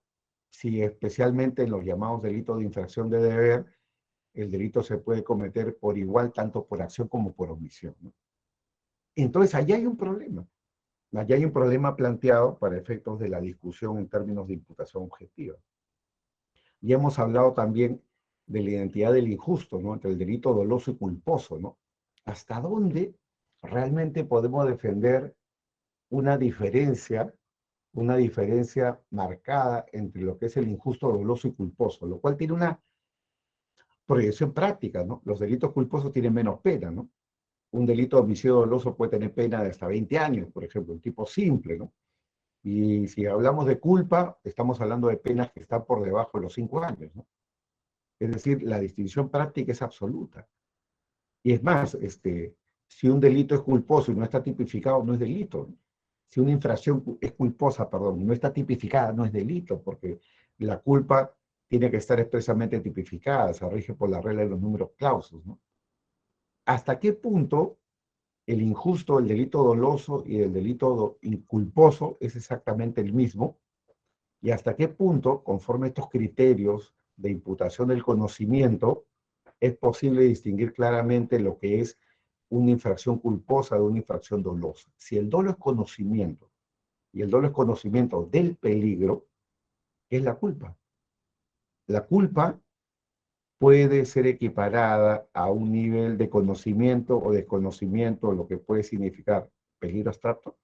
Si especialmente en los llamados delitos de infracción de deber, el delito se puede cometer por igual, tanto por acción como por omisión, ¿no? Entonces, allá hay un problema. Allá hay un problema planteado para efectos de la discusión en términos de imputación objetiva. Y hemos hablado también de la identidad del injusto, ¿no?, entre el delito doloso y culposo, ¿no? ¿Hasta dónde realmente podemos defender una diferencia marcada entre lo que es el injusto, doloso y culposo? Lo cual tiene una proyección práctica, ¿no? Los delitos culposos tienen menos pena, ¿no? Un delito de homicidio doloso puede tener pena de hasta 20 años, por ejemplo, un tipo simple, ¿no? Y si hablamos de culpa, estamos hablando de penas que están por debajo de los 5 años, ¿no? Es decir, la distinción práctica es absoluta. Y es más, si un delito es culposo y no está tipificado, no es delito. Si una infracción es culposa, perdón, y no está tipificada, no es delito, porque la culpa tiene que estar expresamente tipificada, se rige por la regla de los números clausus, ¿no? ¿Hasta qué punto el injusto, el delito doloso y el delito inculposo es exactamente el mismo? ¿Y hasta qué punto, conforme a estos criterios de imputación del conocimiento, es posible distinguir claramente lo que es una infracción culposa de una infracción dolosa? Si el dolo es conocimiento y el dolo es conocimiento del peligro, ¿qué es la culpa? La culpa puede ser equiparada a un nivel de conocimiento o desconocimiento, lo que puede significar peligro abstracto.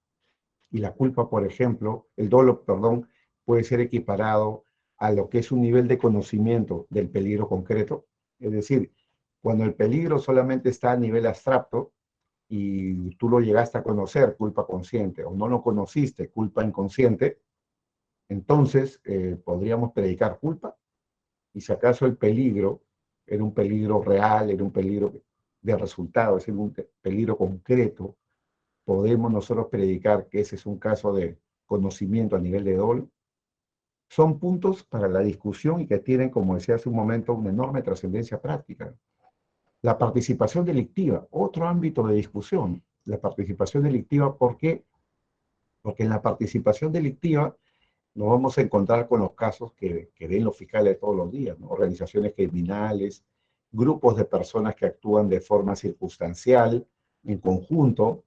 Y la culpa, por ejemplo, el dolo, perdón, puede ser equiparado a lo que es un nivel de conocimiento del peligro concreto. Es decir, cuando el peligro solamente está a nivel abstracto y tú lo llegaste a conocer, culpa consciente, o no lo conociste, culpa inconsciente, entonces podríamos predicar culpa. Y si acaso el peligro era un peligro real, era un peligro de resultado, es decir, un peligro concreto, podemos nosotros predicar que ese es un caso de conocimiento a nivel de dolo. Son puntos para la discusión y que tienen, como decía hace un momento, una enorme trascendencia práctica. La participación delictiva, otro ámbito de discusión. La participación delictiva, ¿por qué? Porque en la participación delictiva nos vamos a encontrar con los casos que ven los fiscales todos los días, ¿no? Organizaciones criminales, grupos de personas que actúan de forma circunstancial, en conjunto,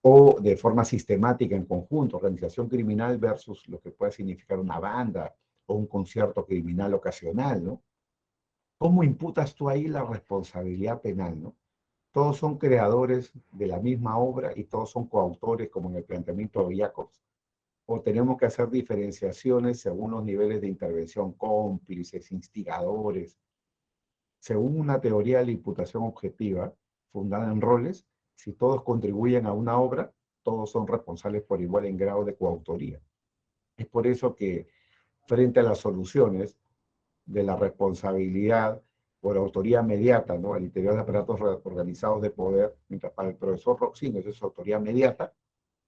o de forma sistemática en conjunto, organización criminal versus lo que puede significar una banda o un concierto criminal ocasional, ¿no? ¿Cómo imputas tú ahí la responsabilidad penal, ¿no? Todos son creadores de la misma obra y todos son coautores, como en el planteamiento de Jacobs, o tenemos que hacer diferenciaciones según los niveles de intervención, cómplices, instigadores, según una teoría de la imputación objetiva fundada en roles. Si todos contribuyen a una obra, todos son responsables por igual en grado de coautoría. Es por eso que frente a las soluciones de la responsabilidad por autoría mediata, ¿no?, al interior de aparatos organizados de poder, mientras para el profesor Roxin eso es autoría mediata,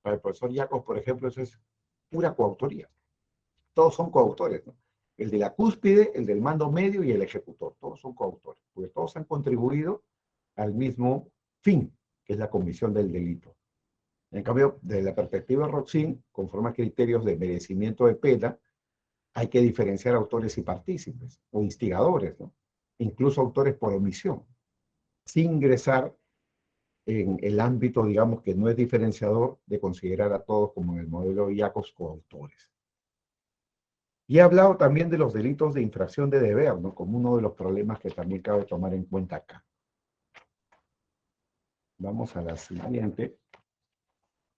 para el profesor Jacobs, por ejemplo, eso es pura coautoría. Todos son coautores, ¿no? El de la cúspide, el del mando medio y el ejecutor, todos son coautores, porque todos han contribuido al mismo fin, que es la comisión del delito. En cambio, desde la perspectiva de Roxin, conforme a criterios de merecimiento de pena, hay que diferenciar autores y partícipes, o instigadores, ¿no? Incluso autores por omisión, sin ingresar en el ámbito, digamos, que no es diferenciador de considerar a todos como en el modelo de Jacobs coautores. Y he hablado también de los delitos de infracción de deber, ¿no?, como uno de los problemas que también cabe tomar en cuenta acá. Vamos a la siguiente.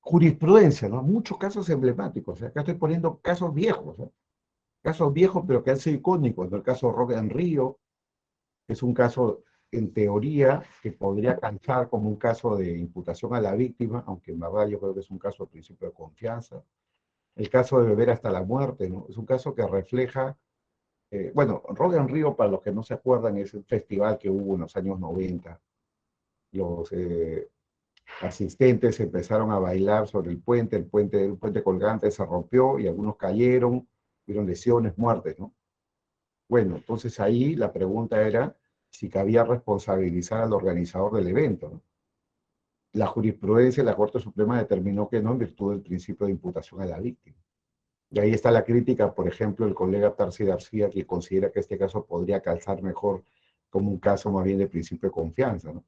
Jurisprudencia, ¿no? Muchos casos emblemáticos. Acá estoy poniendo casos viejos, ¿no? Casos viejos, pero que han sido icónicos, ¿no? El caso Roque en Río, que es un caso, en teoría, que podría calzar como un caso de imputación a la víctima, aunque en verdad yo creo que es un caso de principio de confianza. El caso de beber hasta la muerte, ¿no? Es un caso que refleja, bueno, Rock en Río, para los que no se acuerdan, es un festival que hubo en los años 90. Los asistentes empezaron a bailar sobre el puente colgante se rompió y algunos cayeron, tuvieron lesiones, muertes, ¿no? Bueno, entonces ahí la pregunta era si cabía responsabilizar al organizador del evento, ¿no? La jurisprudencia de la Corte Suprema determinó que no, en virtud del principio de imputación a la víctima. Y ahí está la crítica, por ejemplo, el colega Tarsi García, que considera que este caso podría calzar mejor como un caso más bien de principio de confianza, ¿no?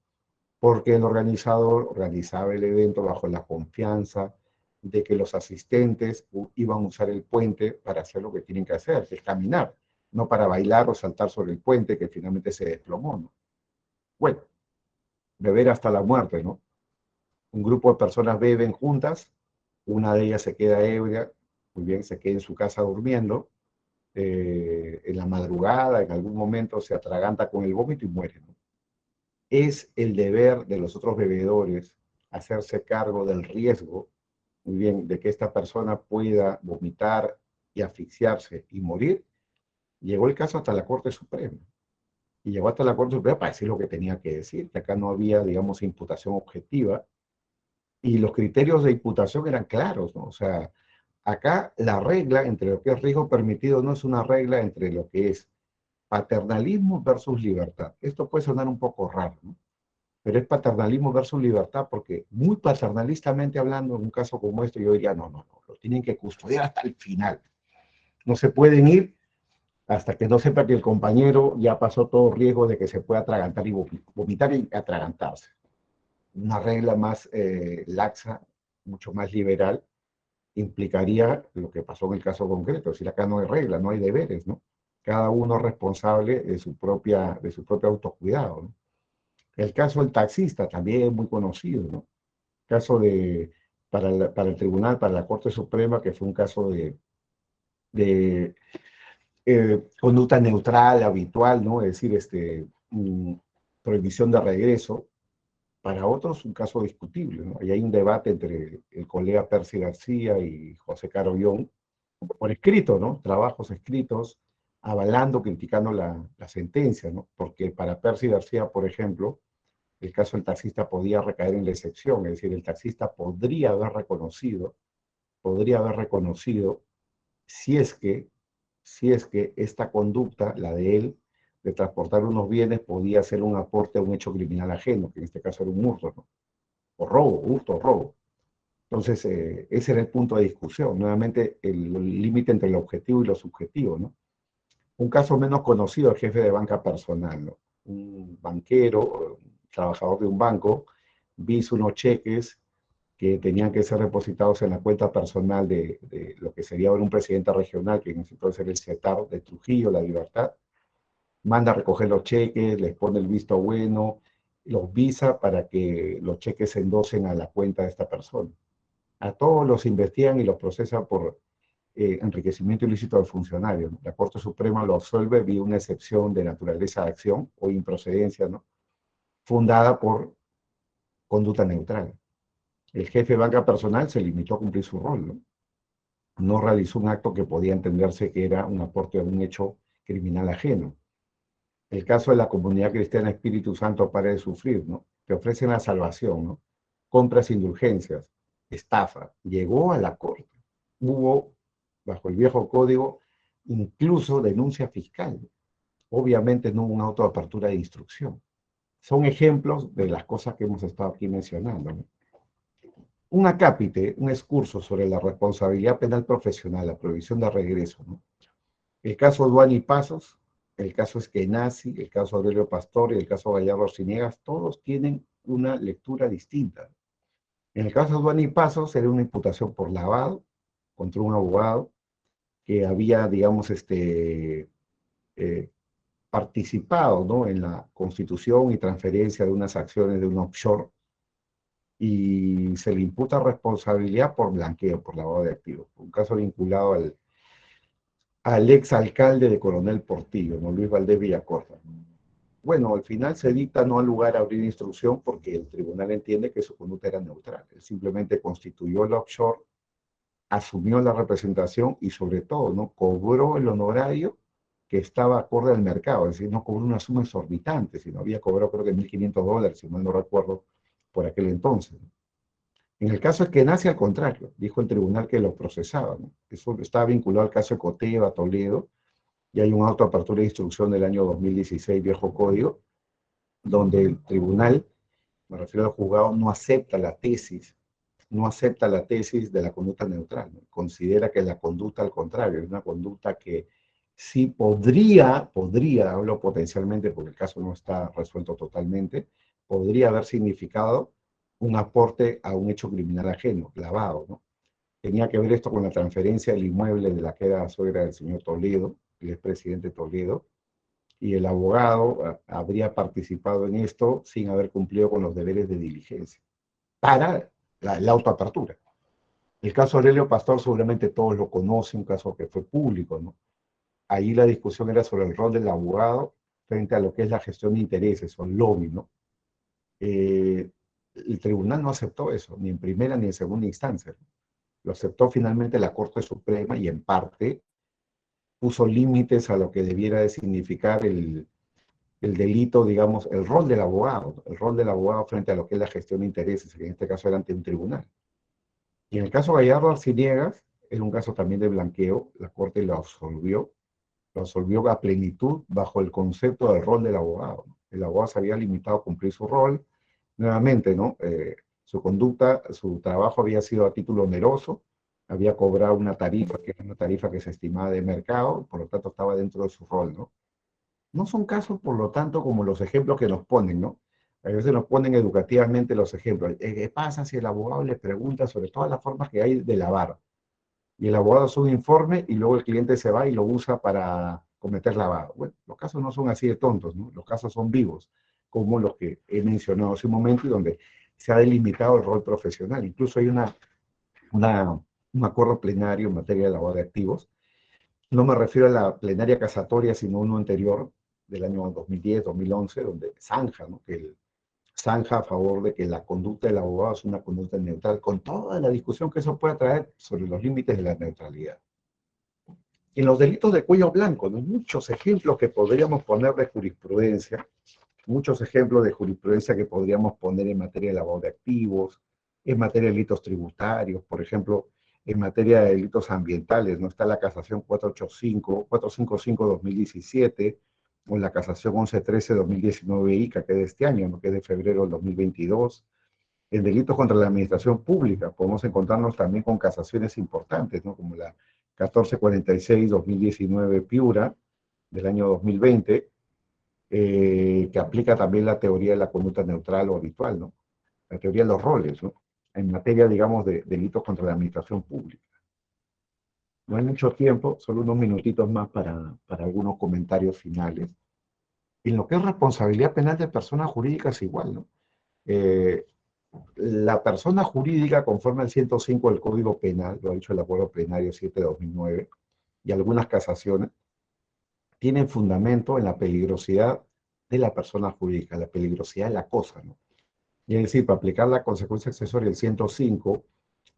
Porque el organizador organizaba el evento bajo la confianza de que los asistentes iban a usar el puente para hacer lo que tienen que hacer, que es caminar, no para bailar o saltar sobre el puente que finalmente se desplomó, ¿no? Bueno, beber hasta la muerte, ¿no? Un grupo de personas beben juntas, una de ellas se queda ebria, muy bien, se queda en su casa durmiendo, en la madrugada, en algún momento se atraganta con el vómito y muere, ¿no? Es el deber de los otros bebedores hacerse cargo del riesgo, muy bien, de que esta persona pueda vomitar y asfixiarse y morir. Llegó el caso hasta la Corte Suprema. y llegó hasta la Corte Suprema para decir lo que tenía que decir, que acá no había, digamos, imputación objetiva, y los criterios de imputación eran claros, ¿no? O sea, acá la regla entre lo que es riesgo permitido no es una regla entre lo que es paternalismo versus libertad. Esto puede sonar un poco raro, ¿no? Pero es paternalismo versus libertad porque muy paternalistamente hablando, en un caso como este, yo diría, no, lo tienen que custodiar hasta el final. No se pueden ir hasta que no sepa que el compañero ya pasó todo riesgo de que se pueda atragantar y vomitar y atragantarse. Una regla más laxa, mucho más liberal, implicaría lo que pasó en el caso concreto. Es decir, acá no hay regla, no hay deberes, ¿no? Cada uno es responsable de su propio autocuidado, ¿no? El caso del taxista también es muy conocido, ¿no? Caso para el tribunal, para la Corte Suprema, que fue un caso de conducta neutral, habitual, ¿no? Es decir, prohibición de regreso. Para otros, un caso discutible, ¿no? Y hay un debate entre el colega Percy García y José Carollón, por escrito, ¿no? Trabajos escritos, avalando, criticando la sentencia, ¿no? Porque para Percy García, por ejemplo, el caso del taxista podía recaer en la excepción, es decir, el taxista podría haber reconocido si es que, si es que esta conducta, la de él, de transportar unos bienes, podía ser un aporte a un hecho criminal ajeno, que en este caso era un hurto, ¿no? O robo, hurto o robo. Entonces, ese era el punto de discusión, nuevamente el límite entre lo objetivo y lo subjetivo, ¿no? Un caso menos conocido, el jefe de banca personal, ¿no? Un banquero, un trabajador de un banco, hizo unos cheques que tenían que ser depositados en la cuenta personal de lo que sería ahora un presidente regional, que en ese entonces era el CETAR de Trujillo, La Libertad, manda a recoger los cheques, les pone el visto bueno, los visa para que los cheques se endosen a la cuenta de esta persona. A todos los investigan y los procesan por enriquecimiento ilícito del funcionario, ¿no? La Corte Suprema lo absuelve vía una excepción de naturaleza de acción o improcedencia, ¿no? Fundada por conducta neutral. El jefe de banca personal se limitó a cumplir su rol, ¿no? No realizó un acto que podía entenderse que era un aporte a un hecho criminal ajeno. El caso de la comunidad cristiana Espíritu Santo para de sufrir, ¿no? Que ofrecen la salvación, ¿no? Compras, indulgencias, estafa. Llegó a la corte. Hubo, bajo el viejo código, incluso denuncia fiscal. Obviamente no hubo una autoapertura de instrucción. Son ejemplos de las cosas que hemos estado aquí mencionando, ¿no? Un acápite, un excurso sobre la responsabilidad penal profesional, la prohibición de regreso, ¿no? El caso Duani Pasos, el caso Eskenazi, el caso Aurelio Pastor y el caso Gallardo Arciniegas, todos tienen una lectura distinta. En el caso Duani Pasos era una imputación por lavado contra un abogado que había, digamos, participado, ¿no? En la constitución y transferencia de unas acciones de un offshore y se le imputa responsabilidad por blanqueo, por lavado de activos. Un caso vinculado al ex alcalde de Coronel Portillo, ¿no? Luis Valdés Villacorta. Bueno, al final se dicta no al lugar a abrir instrucción porque el tribunal entiende que su conducta era neutral. Él simplemente constituyó el offshore, asumió la representación y sobre todo, ¿no? Cobró el honorario que estaba acorde al mercado, es decir, no cobró una suma exorbitante, sino había cobrado creo que $1.500, si mal no recuerdo, por aquel entonces. En el caso de que nace al contrario, dijo el tribunal que lo procesaba, ¿no? Eso estaba vinculado al caso de Coteva, Toledo, y hay un auto de apertura de instrucción del año 2016, viejo código, donde el tribunal, me refiero al juzgado, no acepta la tesis de la conducta neutral, ¿no? Considera que la conducta al contrario, es una conducta que sí podría, hablo potencialmente porque el caso no está resuelto totalmente, podría haber significado un aporte a un hecho criminal ajeno, lavado, ¿no? Tenía que ver esto con la transferencia del inmueble de la que era suegra del señor Toledo, el expresidente Toledo, y el abogado habría participado en esto sin haber cumplido con los deberes de diligencia para la autoapertura. El caso Aurelio Pastor seguramente todos lo conocen, un caso que fue público, ¿no? Ahí la discusión era sobre el rol del abogado frente a lo que es la gestión de intereses o el lobby, ¿no? El tribunal no aceptó eso, ni en primera ni en segunda instancia. Lo aceptó finalmente la Corte Suprema y en parte puso límites a lo que debiera de significar el delito, digamos, el rol del abogado, frente a lo que es la gestión de intereses, que en este caso era ante un tribunal. Y en el caso Gallardo Arciniegas, es un caso también de blanqueo, la Corte lo absolvió a plenitud bajo el concepto del rol del abogado. El abogado se había limitado a cumplir su rol, nuevamente, ¿no? Su conducta, su trabajo había sido a título oneroso, había cobrado una tarifa, que era una tarifa que se estimaba de mercado, por lo tanto estaba dentro de su rol, ¿no? No son casos, por lo tanto, como los ejemplos que nos ponen, ¿no? A veces nos ponen educativamente los ejemplos. ¿Qué pasa si el abogado le pregunta sobre todas las formas que hay de lavar? Y el abogado hace un informe y luego el cliente se va y lo usa para cometer lavado. Bueno, los casos no son así de tontos, ¿no? Los casos son vivos, como los que he mencionado hace un momento y donde se ha delimitado el rol profesional. Incluso hay una, un acuerdo plenario en materia de lavado de activos. No me refiero a la plenaria casatoria, sino uno anterior, del año 2010, 2011, donde zanja, ¿no? Zanja a favor de que la conducta del abogado es una conducta neutral, con toda la discusión que eso puede traer sobre los límites de la neutralidad. En los delitos de cuello blanco, ¿no? Muchos ejemplos que podríamos poner de jurisprudencia, muchos ejemplos de jurisprudencia que podríamos poner en materia de lavado de activos, en materia de delitos tributarios, por ejemplo, en materia de delitos ambientales, ¿no? Está la casación 455-2017, o la casación 1113-2019 ICA, que es de este año, ¿no? Que es de febrero del 2022. En delitos contra la administración pública podemos encontrarnos también con casaciones importantes, ¿no? Como la 1446-2019 Piura, del año 2020, que aplica también la teoría de la conducta neutral o habitual, ¿no? La teoría de los roles, ¿no? En materia, digamos, de delitos contra la administración pública. No hay mucho tiempo, solo unos minutitos más para algunos comentarios finales. En lo que es responsabilidad penal de personas jurídicas igual, ¿no? La persona jurídica, conforme al 105 del Código Penal, lo ha dicho el Acuerdo Plenario 7/2009, y algunas casaciones, tienen fundamento en la peligrosidad de la persona jurídica, la peligrosidad de la cosa, ¿no? Y es decir, para aplicar la consecuencia accesoria del 105,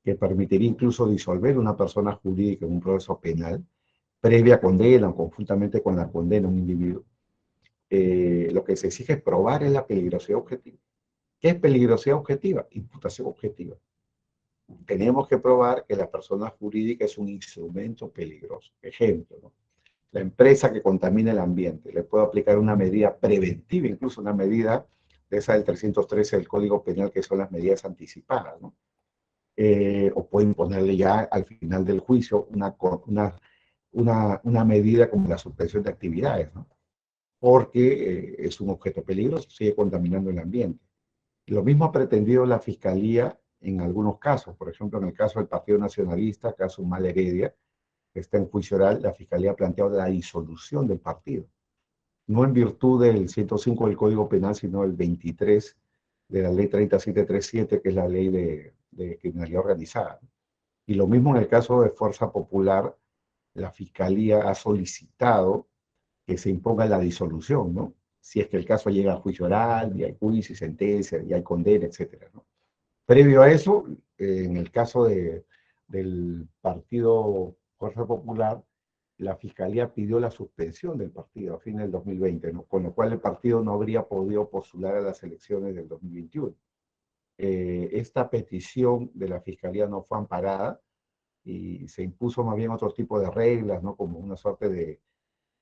que permitiría incluso disolver una persona jurídica en un proceso penal, previa condena o conjuntamente con la condena a un individuo, lo que se exige es probar es la peligrosidad objetiva. ¿Qué es peligrosidad objetiva? Imputación objetiva. Tenemos que probar que la persona jurídica es un instrumento peligroso. Ejemplo, ¿no? La empresa que contamina el ambiente le puede aplicar una medida preventiva, incluso una medida de esa del 313 del Código Penal, que son las medidas anticipadas, ¿no? O puede imponerle ya al final del juicio una medida como la suspensión de actividades, ¿no? Porque es un objeto peligroso, sigue contaminando el ambiente. Lo mismo ha pretendido la Fiscalía en algunos casos, por ejemplo, en el caso del Partido Nacionalista, caso Humala Heredia, que está en juicio oral, la Fiscalía ha planteado la disolución del partido, no en virtud del 105 del Código Penal, sino el 23 de la ley 3737, que es la ley de criminalidad organizada. Y lo mismo en el caso de Fuerza Popular, la Fiscalía ha solicitado que se imponga la disolución, ¿no? Si es que el caso llega a juicio oral, y hay juicio y sentencia, y hay condena, etcétera, ¿no? Previo a eso, en el caso del partido Fuerza Popular, la Fiscalía pidió la suspensión del partido a fines del 2020, ¿no? Con lo cual el partido no habría podido postular a las elecciones del 2021. Esta petición de la Fiscalía no fue amparada y se impuso más bien otro tipo de reglas, ¿no? Como una suerte de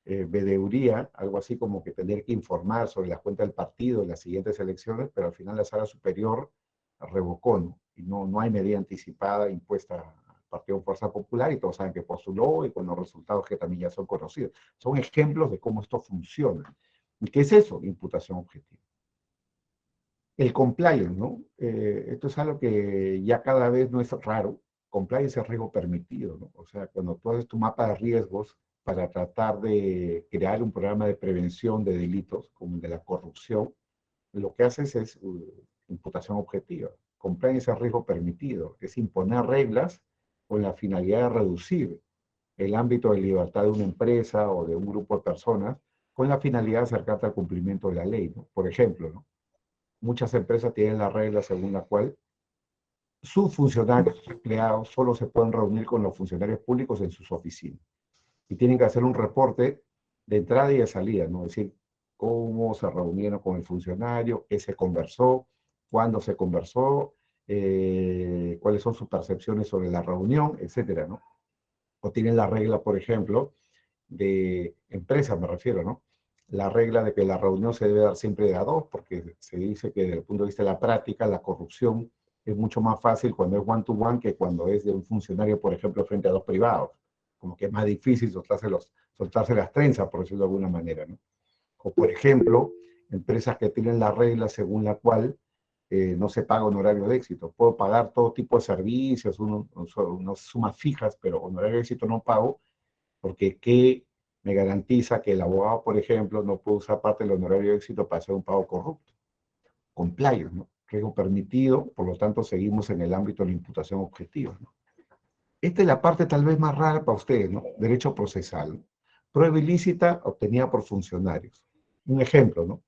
veedeuría, algo así como que tener que informar sobre las cuentas del partido en las siguientes elecciones, pero al final la Sala Superior revocó, ¿no? Y no hay medida anticipada impuesta al Partido Fuerza Popular y todos saben que postuló y con los resultados que también ya son conocidos. Son ejemplos de cómo esto funciona. ¿Y qué es eso? Imputación objetiva. El compliance, ¿no? Esto es algo que ya cada vez no es raro. Compliance es riesgo permitido, ¿no? O sea, cuando tú haces tu mapa de riesgos para tratar de crear un programa de prevención de delitos, como el de la corrupción, lo que haces es imputación objetiva. Compliance es riesgo permitido, es imponer reglas con la finalidad de reducir el ámbito de libertad de una empresa o de un grupo de personas con la finalidad de acercarte al cumplimiento de la ley, ¿no? Por ejemplo, ¿no? Muchas empresas tienen la regla según la cual sus funcionarios, sus empleados, solo se pueden reunir con los funcionarios públicos en sus oficinas. Y tienen que hacer un reporte de entrada y de salida, ¿no? Es decir, cómo se reunieron con el funcionario, qué se conversó, cuándo se conversó, cuáles son sus percepciones sobre la reunión, etcétera, ¿no? O tienen la regla, por ejemplo, de empresas, me refiero, ¿no? La regla de que la reunión se debe dar siempre de a dos, porque se dice que desde el punto de vista de la práctica, la corrupción es mucho más fácil cuando es one-to-one que cuando es de un funcionario, por ejemplo, frente a dos privados. Como que es más difícil soltarse las trenzas, por decirlo de alguna manera, ¿no? O, por ejemplo, empresas que tienen la regla según la cual no se paga honorario de éxito. Puedo pagar todo tipo de servicios, unas sumas fijas, pero honorario de éxito no pago, porque ¿qué me garantiza que el abogado, por ejemplo, no puede usar parte del honorario de éxito para hacer un pago corrupto? Compliance, ¿no? Riesgo permitido, por lo tanto seguimos en el ámbito de la imputación objetiva, ¿no? Esta es la parte tal vez más rara para ustedes, ¿no? Derecho procesal, ¿no? Prueba ilícita obtenida por funcionarios. Un ejemplo, ¿no?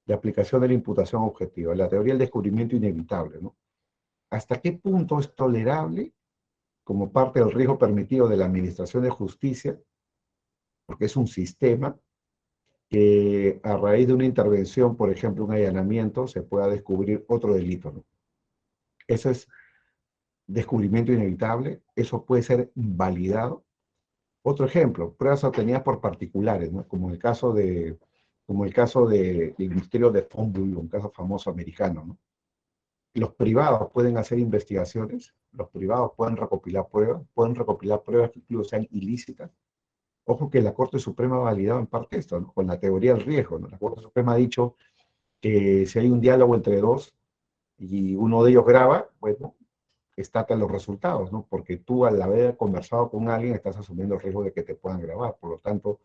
De aplicación de la imputación objetiva, la teoría del descubrimiento inevitable, ¿no? ¿Hasta qué punto es tolerable como parte del riesgo permitido de la administración de justicia? Porque es un sistema que a raíz de una intervención, por ejemplo, un allanamiento, se pueda descubrir otro delito, ¿no? Eso es descubrimiento inevitable, eso puede ser invalidado. Otro ejemplo, pruebas obtenidas por particulares, ¿no? Como el caso del Ministerio de Fondul, un caso famoso americano, ¿no? Los privados pueden hacer investigaciones, los privados pueden recopilar pruebas que incluso sean ilícitas. Ojo que la Corte Suprema ha validado en parte esto, ¿no? Con la teoría del riesgo, ¿no? La Corte Suprema ha dicho que si hay un diálogo entre dos y uno de ellos graba, bueno, estatan los resultados, ¿no? Porque tú al haber conversado con alguien estás asumiendo el riesgo de que te puedan grabar. Por lo tanto,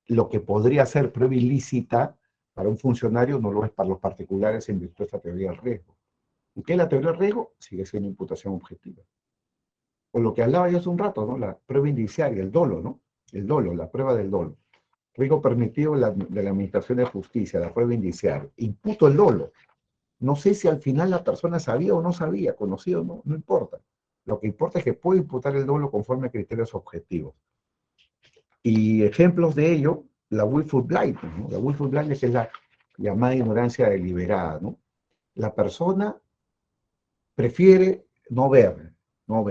lo que podría ser prueba ilícita para un funcionario no lo es para los particulares en virtud de esta teoría del riesgo. ¿Y qué es la teoría del riesgo? Sigue siendo imputación objetiva. O lo que hablaba yo hace un rato, ¿no? La prueba indiciaria, el dolo, ¿no? El dolo, la prueba del dolo. Riesgo permitido de la Administración de Justicia, la prueba indiciaria. Imputo el dolo. No sé si al final la persona sabía o no sabía, conocía o no, no importa. Lo que importa es que puede imputar el dolo conforme a criterios objetivos. Y ejemplos de ello, la willful blindness, ¿no? La willful blindness es la llamada ignorancia deliberada, ¿no? La persona prefiere no ver, ¿no?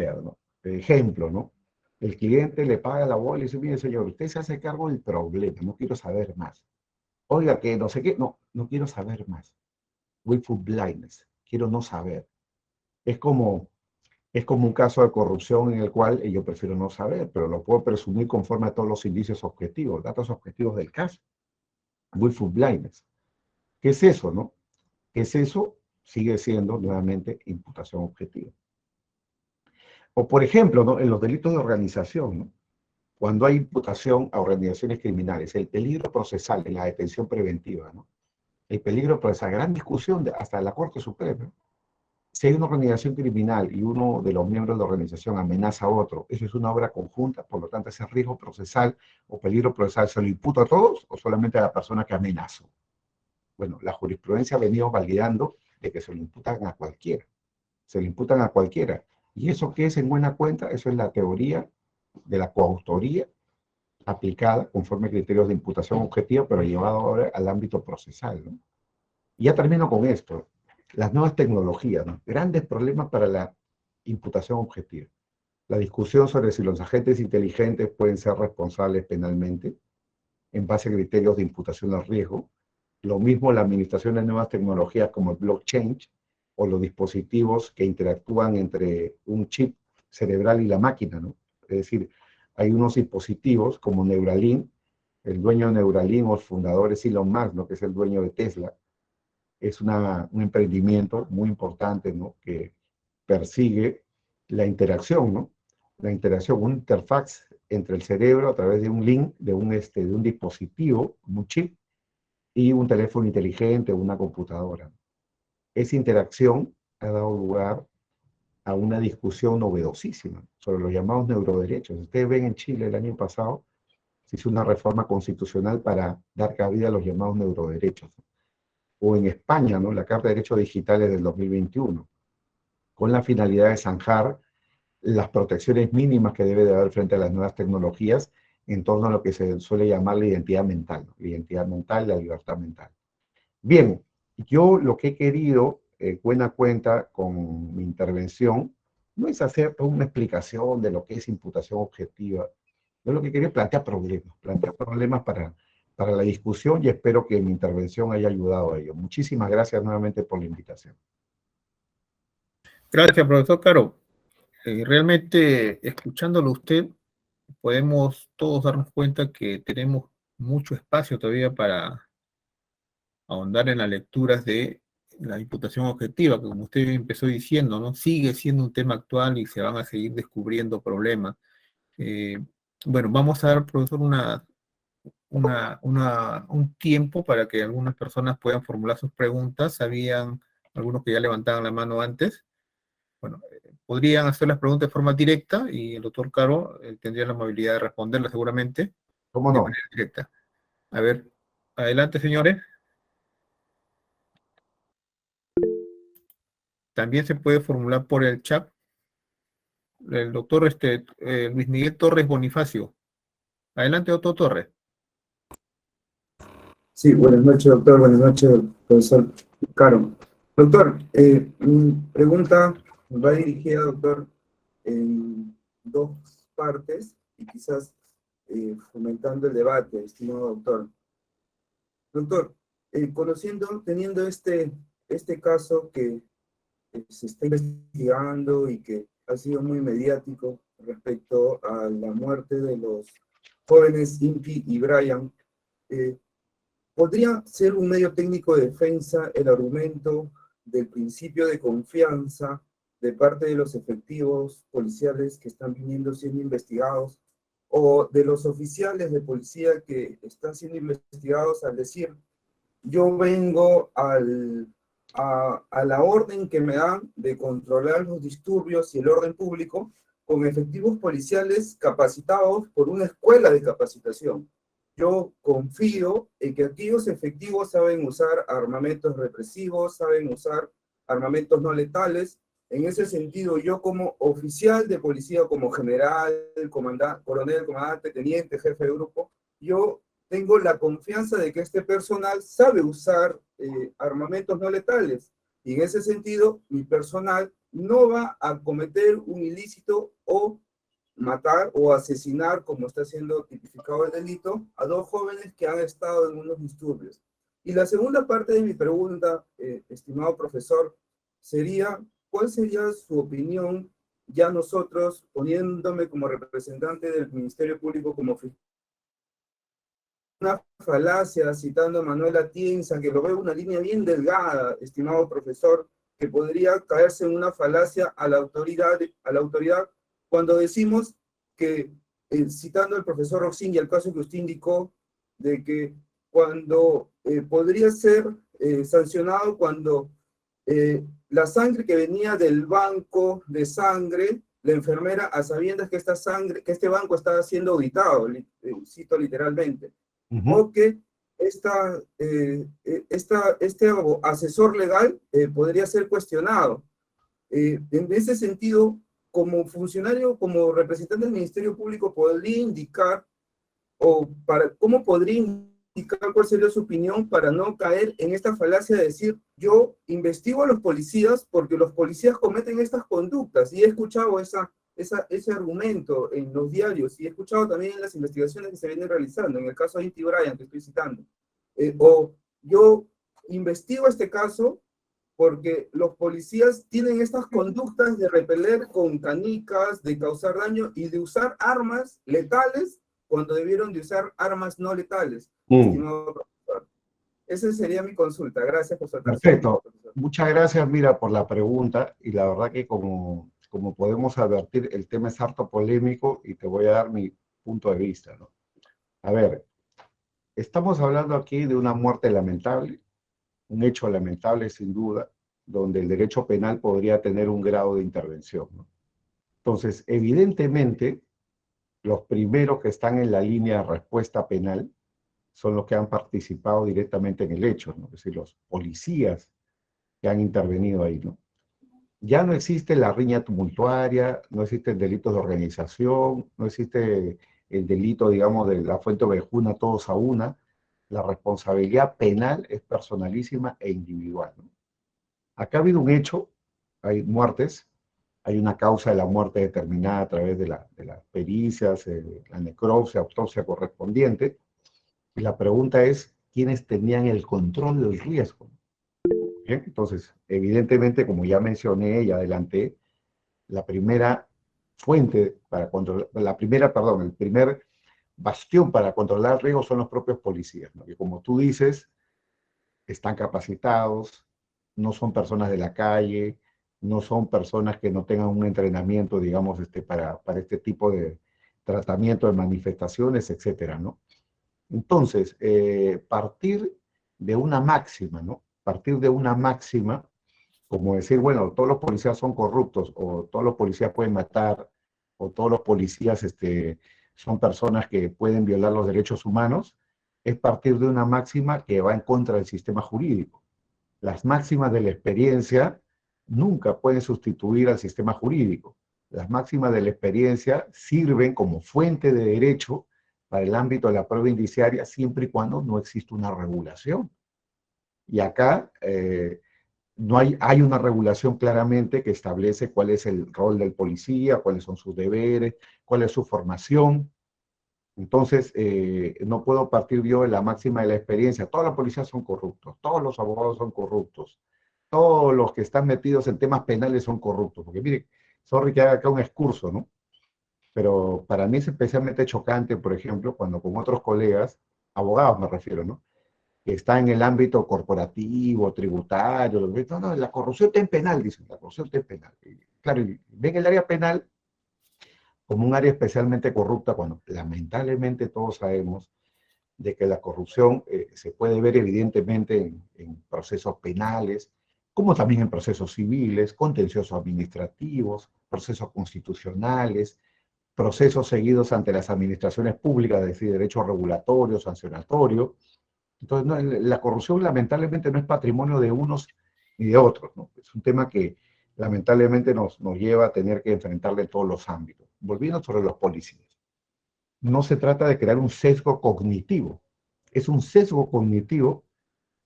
Ejemplo, ¿no? El cliente le paga la bola y dice, mire señor, usted se hace cargo del problema, no quiero saber más. Oiga, que no sé qué, no quiero saber más. Willful blindness, quiero no saber. Es como, es como un caso de corrupción en el cual yo prefiero no saber, pero lo puedo presumir conforme a todos los indicios objetivos, datos objetivos del caso. Willful blindness. ¿Qué es eso, no? ¿Qué es eso? Sigue siendo nuevamente imputación objetiva. O por ejemplo, ¿no? En los delitos de organización, ¿no? Cuando hay imputación a organizaciones criminales, el peligro procesal en la detención preventiva, ¿no? El peligro por esa gran discusión hasta la Corte Suprema. Si hay una organización criminal y uno de los miembros de la organización amenaza a otro, eso es una obra conjunta, por lo tanto ese riesgo procesal o peligro procesal se lo imputa a todos o solamente a la persona que amenazó. Bueno, la jurisprudencia ha venido validando de que se lo imputan a cualquiera. Se lo imputan a cualquiera. ¿Y eso qué es en buena cuenta? Eso es la teoría de la coautoría aplicada conforme a criterios de imputación objetiva, pero llevado ahora al ámbito procesal, ¿no? Y ya termino con esto. Las nuevas tecnologías, ¿no? Grandes problemas para la imputación objetiva. La discusión sobre si los agentes inteligentes pueden ser responsables penalmente en base a criterios de imputación al riesgo. Lo mismo la administración de nuevas tecnologías como el blockchain o los dispositivos que interactúan entre un chip cerebral y la máquina, ¿no? Es decir, hay unos dispositivos como Neuralink, el dueño de Neuralink o el fundador es Elon Musk, ¿no? Que es el dueño de Tesla. Es un emprendimiento muy importante, ¿no? Que persigue la interacción, ¿no? La interacción, una interfaz entre el cerebro a través de un link, de un dispositivo, un chip, y un teléfono inteligente o una computadora. Esa interacción ha dado lugar a una discusión novedosísima sobre los llamados neuroderechos. Ustedes ven en Chile el año pasado, se hizo una reforma constitucional para dar cabida a los llamados neuroderechos. O en España, ¿no? La Carta de Derechos Digitales del 2021, con la finalidad de zanjar las protecciones mínimas que debe de haber frente a las nuevas tecnologías en torno a lo que se suele llamar la identidad mental, ¿no? La identidad mental, la libertad mental. Bien, yo lo que he querido, buena cuenta con mi intervención, no es hacer toda una explicación de lo que es imputación objetiva. Yo lo que quería es plantear problemas para la discusión y espero que mi intervención haya ayudado a ello. Muchísimas gracias nuevamente por la invitación. Gracias, profesor Caro. Realmente, escuchándolo a usted, podemos todos darnos cuenta que tenemos mucho espacio todavía para ahondar en las lecturas de la imputación objetiva, que como usted empezó diciendo, ¿no? Sigue siendo un tema actual y se van a seguir descubriendo problemas. Eh, bueno, vamos a dar, profesor, un tiempo para que algunas personas puedan formular sus preguntas. Habían algunos que ya levantaban la mano antes. Bueno, podrían hacer las preguntas de forma directa y el doctor Caro tendría la amabilidad de responderlas seguramente ¿Cómo de no? manera directa. A ver, adelante, señores. También se puede formular por el chat. El doctor Luis Miguel Torres Bonifacio. Adelante, doctor Torres. Sí, buenas noches, doctor. Buenas noches, profesor Caro. Doctor, mi pregunta va dirigida, doctor, en dos partes y quizás fomentando el debate, estimado doctor. Doctor, teniendo este caso que se está investigando y que ha sido muy mediático respecto a la muerte de los jóvenes Inti y Brian, eh, ¿podría ser un medio técnico de defensa el argumento del principio de confianza de parte de los efectivos policiales que están viniendo siendo investigados o de los oficiales de policía que están siendo investigados al decir, yo vengo a la orden que me dan de controlar los disturbios y el orden público con efectivos policiales capacitados por una escuela de capacitación? Yo confío en que aquellos efectivos saben usar armamentos represivos, saben usar armamentos no letales. En ese sentido, yo como oficial de policía, como general, comandante, coronel, comandante, teniente, jefe de grupo, yo tengo la confianza de que este personal sabe usar armamentos no letales. Y en ese sentido, mi personal no va a cometer un ilícito o matar o asesinar, como está siendo tipificado el delito, a dos jóvenes que han estado en unos disturbios. Y la segunda parte de mi pregunta, estimado profesor, sería, ¿cuál sería su opinión, ya nosotros, poniéndome como representante del Ministerio Público, como una falacia, citando a Manuel Atienza, que lo veo una línea bien delgada, estimado profesor, que podría caerse en una falacia a la autoridad cuando decimos que, citando al profesor Roxin y el caso que usted indicó, de que cuando podría ser sancionado cuando la sangre que venía del banco de sangre, la enfermera, a sabiendas que esta sangre, que este banco estaba siendo auditado, cito literalmente, o que este asesor legal podría ser cuestionado. En ese sentido, como funcionario, como representante del Ministerio Público, podría indicar, ¿cómo podría indicar cuál sería su opinión para no caer en esta falacia de decir, yo investigo a los policías porque los policías cometen estas conductas? Y he escuchado ese argumento en los diarios y he escuchado también en las investigaciones que se vienen realizando, en el caso de Inti Brian, que estoy citando. O yo investigo este caso porque los policías tienen estas conductas de repeler con canicas, de causar daño y de usar armas letales cuando debieron de usar armas no letales. Estimado profesor, esa sería mi consulta. Gracias por su atención. Perfecto. Muchas gracias, mira, por la pregunta. Y la verdad que como podemos advertir, el tema es harto polémico y te voy a dar mi punto de vista, ¿no? A ver, estamos hablando aquí de una muerte lamentable, un hecho lamentable sin duda, donde el derecho penal podría tener un grado de intervención, ¿no? Entonces, evidentemente, los primeros que están en la línea de respuesta penal son los que han participado directamente en el hecho, ¿no? Es decir, los policías que han intervenido ahí, ¿no? Ya no existe la riña tumultuaria, no existen delitos de organización, no existe el delito, digamos, de la Fuente Ovejuna, todos a una, la responsabilidad penal es personalísima e individual, ¿no? Acá ha habido un hecho, hay muertes, hay una causa de la muerte determinada a través de las pericias, la necropsia, autopsia correspondiente, y la pregunta es, ¿quiénes tenían el control del riesgo? Bien, entonces, evidentemente, como ya mencioné y adelanté, la primera fuente para controlar, el primer bastión para controlar el riesgo son los propios policías, ¿no? Que como tú dices, están capacitados, no son personas de la calle, no son personas que no tengan un entrenamiento, digamos, para este tipo de tratamiento de manifestaciones, etcétera, ¿no? Entonces, partir de una máxima, ¿no? Partir de una máxima, como decir, bueno, todos los policías son corruptos, o todos los policías pueden matar, o todos los policías son personas que pueden violar los derechos humanos, es partir de una máxima que va en contra del sistema jurídico. Las máximas de la experiencia nunca pueden sustituir al sistema jurídico. Las máximas de la experiencia sirven como fuente de derecho para el ámbito de la prueba indiciaria siempre y cuando no existe una regulación. Y acá no hay una regulación claramente que establece cuál es el rol del policía, cuáles son sus deberes, cuál es su formación. Entonces, no puedo partir yo de la máxima de la experiencia. Todos los policías son corruptos, todos los abogados son corruptos, todos los que están metidos en temas penales son corruptos. Porque mire, sorry que haga acá un excurso, ¿no? Pero para mí es especialmente chocante, por ejemplo, cuando con otros colegas, abogados me refiero, ¿no? Que está en el ámbito corporativo, tributario, no, la corrupción está en penal, dicen, la corrupción está en penal. Y, claro, y ven el área penal como un área especialmente corrupta, cuando lamentablemente todos sabemos de que la corrupción se puede ver evidentemente en procesos penales, como también en procesos civiles, contenciosos administrativos, procesos constitucionales, procesos seguidos ante las administraciones públicas, es decir, derecho regulatorio, sancionatorio. Entonces, no, la corrupción lamentablemente no es patrimonio de unos ni de otros, ¿no? Es un tema que lamentablemente nos lleva a tener que enfrentarle en todos los ámbitos. Volviendo sobre los policías. No se trata de crear un sesgo cognitivo. Es un sesgo cognitivo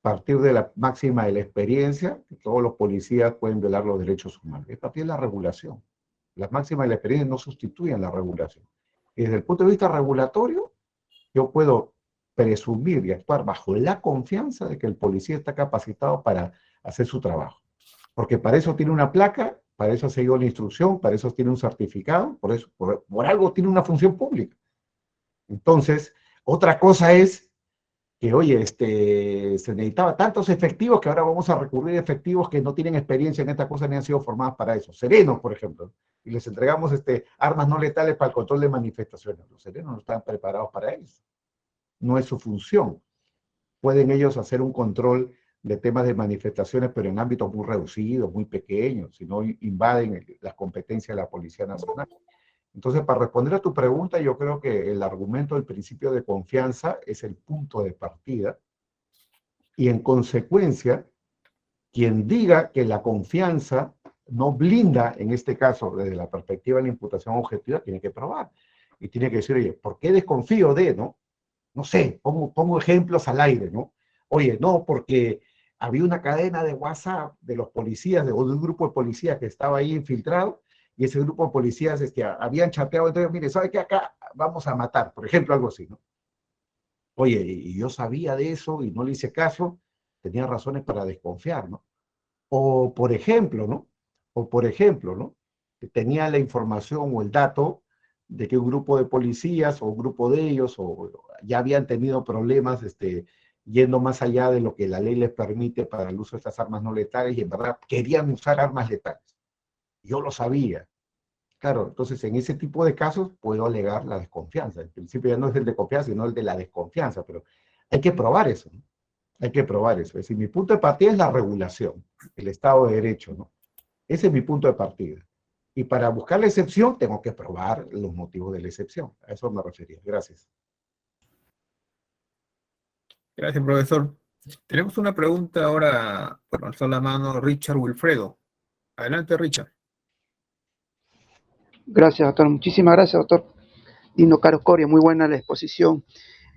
partir de la máxima de la experiencia, que todos los policías pueden violar los derechos humanos. Es partir de la regulación. Las máximas de la experiencia no sustituyen la regulación. Y desde el punto de vista regulatorio, yo puedo presumir y actuar bajo la confianza de que el policía está capacitado para hacer su trabajo. Porque para eso tiene una placa, para eso ha seguido la instrucción, para eso tiene un certificado, por algo tiene una función pública. Entonces, otra cosa es que, oye, se necesitaba tantos efectivos que ahora vamos a recurrir a efectivos que no tienen experiencia en esta cosa ni han sido formados para eso. Serenos, por ejemplo, y les entregamos armas no letales para el control de manifestaciones. Los serenos no están preparados para eso. No es su función. Pueden ellos hacer un control de temas de manifestaciones, pero en ámbitos muy reducidos, muy pequeños, si no invaden las competencias de la Policía Nacional. Entonces, para responder a tu pregunta, yo creo que el argumento del principio de confianza es el punto de partida, y en consecuencia, quien diga que la confianza no blinda, en este caso, desde la perspectiva de la imputación objetiva, tiene que probar. Y tiene que decir, oye, ¿por qué desconfío de, no? No sé, pongo ejemplos al aire, ¿no? Oye, no, porque había una cadena de WhatsApp de los policías, o de un grupo de policías que estaba ahí infiltrado, y ese grupo de policías habían chateado, entonces, mire, ¿sabe qué? Acá vamos a matar, por ejemplo, algo así, ¿no? Oye, y yo sabía de eso y no le hice caso, tenía razones para desconfiar, ¿no? O por ejemplo, ¿no? Que tenía la información o el dato de que un grupo de policías o un grupo de ellos ya habían tenido problemas yendo más allá de lo que la ley les permite para el uso de estas armas no letales, y en verdad querían usar armas letales. Yo lo sabía. Claro, entonces en ese tipo de casos puedo alegar la desconfianza. El principio ya no es el de confianza, sino el de la desconfianza, pero hay que probar eso, ¿no? Hay que probar eso. Es decir, mi punto de partida es la regulación, el Estado de Derecho, ¿no? Ese es mi punto de partida. Y para buscar la excepción, tengo que probar los motivos de la excepción. A eso me refería. Gracias. Gracias, profesor. Tenemos una pregunta ahora, bueno, alzó la mano Richard Wilfredo. Adelante, Richard. Gracias, doctor. Muchísimas gracias, doctor. Dino Caro Coria, muy buena la exposición.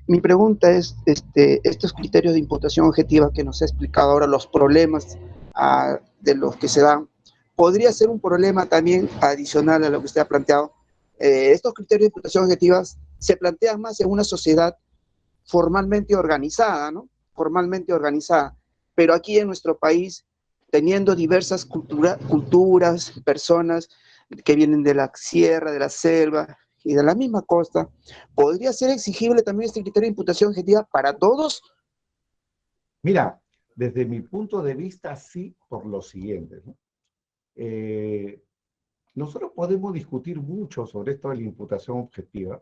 Mi pregunta es, estos criterios de imputación objetiva que nos ha explicado ahora, los problemas de los que se dan, ¿podría ser un problema también adicional a lo que usted ha planteado? Estos criterios de imputación objetivas se plantean más en una sociedad formalmente organizada, ¿no? Formalmente organizada. Pero aquí en nuestro país, teniendo diversas culturas, personas que vienen de la sierra, de la selva y de la misma costa, ¿podría ser exigible también este criterio de imputación objetiva para todos? Mira, desde mi punto de vista, sí, por lo siguiente, ¿no? Nosotros podemos discutir mucho sobre esto de la imputación objetiva,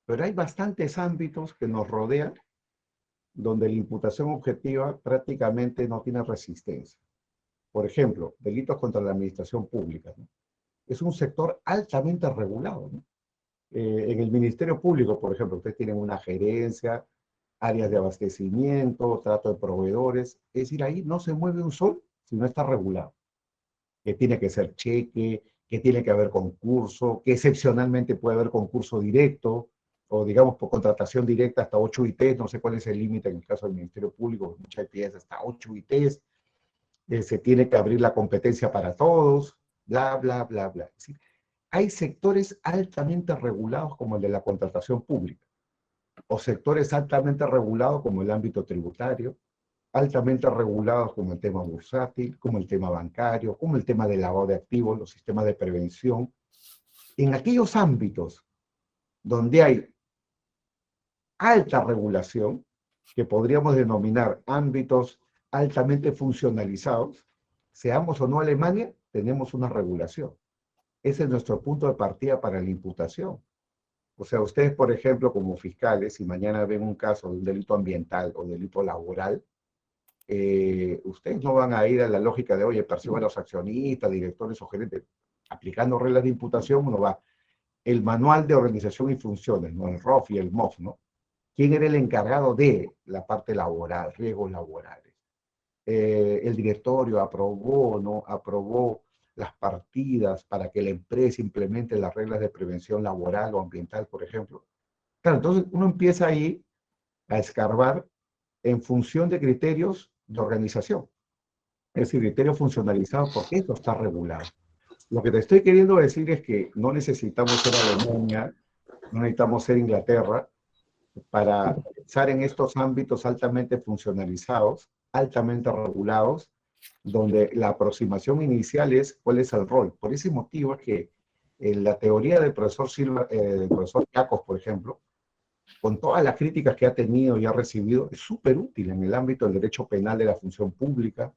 pero hay bastantes ámbitos que nos rodean donde la imputación objetiva prácticamente no tiene resistencia. Por ejemplo, delitos contra la administración pública, ¿no? Es un sector altamente regulado, ¿no? En el Ministerio Público, por ejemplo, ustedes tienen una gerencia, áreas de abastecimiento, trato de proveedores, es decir, ahí no se mueve un sol si no está regulado. Que tiene que ser cheque, que tiene que haber concurso, que excepcionalmente puede haber concurso directo, o digamos por contratación directa hasta 8 ITs, no sé cuál es el límite en el caso del Ministerio Público, muchas ITs hasta 8 ITs, se tiene que abrir la competencia para todos, bla, bla, bla, bla. Es decir, hay sectores altamente regulados como el de la contratación pública, o sectores altamente regulados como el ámbito tributario, altamente regulados como el tema bursátil, como el tema bancario, como el tema del lavado de activos, los sistemas de prevención. En aquellos ámbitos donde hay alta regulación, que podríamos denominar ámbitos altamente funcionalizados, seamos o no Alemania, tenemos una regulación. Ese es nuestro punto de partida para la imputación. O sea, ustedes, por ejemplo, como fiscales, si mañana ven un caso de un delito ambiental o delito laboral, ustedes no van a ir a la lógica de, oye, percibo a los accionistas, directores o gerentes. Aplicando reglas de imputación, uno va el manual de organización y funciones, ¿no? El ROF y el MOF, ¿no? ¿Quién era el encargado de la parte laboral, riesgos laborales? El directorio aprobó, ¿no? Aprobó las partidas para que la empresa implemente las reglas de prevención laboral o ambiental, por ejemplo. Claro, entonces uno empieza ahí a escarbar en función de criterios de organización, es decir, criterios funcionalizados, porque esto está regulado. Lo que te estoy queriendo decir es que no necesitamos ser Alemania, no necesitamos ser Inglaterra para pensar en estos ámbitos altamente funcionalizados, altamente regulados, donde la aproximación inicial es cuál es el rol. Por ese motivo es que en la teoría del profesor Silva, del profesor Jacos, por ejemplo, con todas las críticas que ha tenido y ha recibido, es súper útil en el ámbito del derecho penal de la función pública,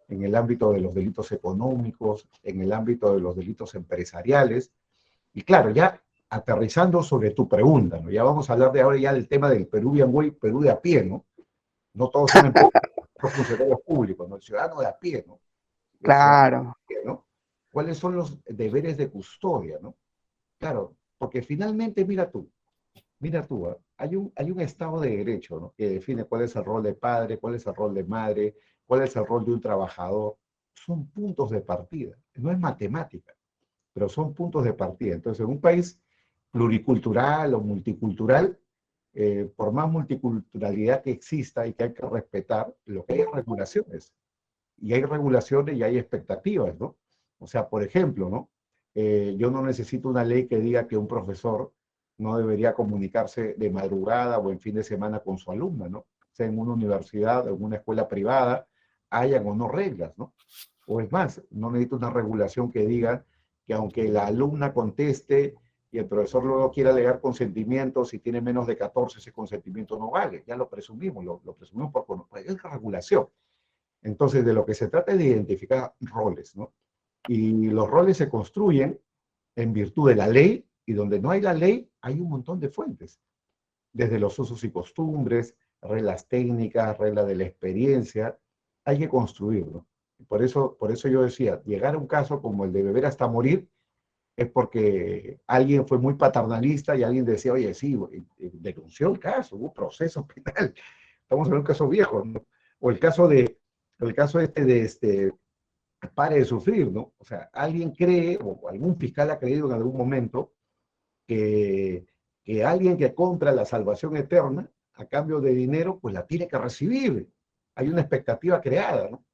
en el ámbito de los delitos económicos, en el ámbito de los delitos empresariales. Y claro, ya aterrizando sobre tu pregunta, ¿no? Ya vamos a hablar de ahora ya del tema del Peruvian Way, Perú de a pie, ¿no? No todos son los funcionarios públicos, ¿no? El ciudadano de a pie, ¿no? El ciudadano de Claro, a pie, ¿no? ¿Cuáles son los deberes de custodia, ¿no? Claro, porque finalmente, mira tú, ¿eh? Hay un Estado de Derecho, ¿no? Que define cuál es el rol de padre, cuál es el rol de madre, cuál es el rol de un trabajador. Son puntos de partida, no es matemática, pero son puntos de partida. Entonces, en un país pluricultural o multicultural, por más multiculturalidad que exista y que hay que respetar, lo que hay es regulaciones. Y hay regulaciones y hay expectativas, ¿no? O sea, por ejemplo, ¿no? Yo no necesito una ley que diga que un profesor no debería comunicarse de madrugada o en fin de semana con su alumna, ¿no? Sea en una universidad o en una escuela privada, hayan o no reglas, ¿no? O es más, no necesito una regulación que diga que aunque la alumna conteste y el profesor luego quiera alegar consentimiento, si tiene menos de 14, ese consentimiento no vale. Ya lo presumimos, lo presumimos por es regulación. Entonces, de lo que se trata es de identificar roles, ¿no? Y los roles se construyen en virtud de la ley, y donde no hay la ley, hay un montón de fuentes, desde los usos y costumbres, reglas técnicas, reglas de la experiencia, hay que construirlo. Por eso yo decía, llegar a un caso como el de beber hasta morir es porque alguien fue muy paternalista y alguien decía, oye, sí, denunció el caso, hubo proceso penal. Estamos en un caso viejo, ¿no? O el caso de pare de sufrir, ¿no? O sea, alguien cree, o algún fiscal ha creído en algún momento que que alguien que compra la salvación eterna a cambio de dinero, pues la tiene que recibir. Hay una expectativa creada, ¿no?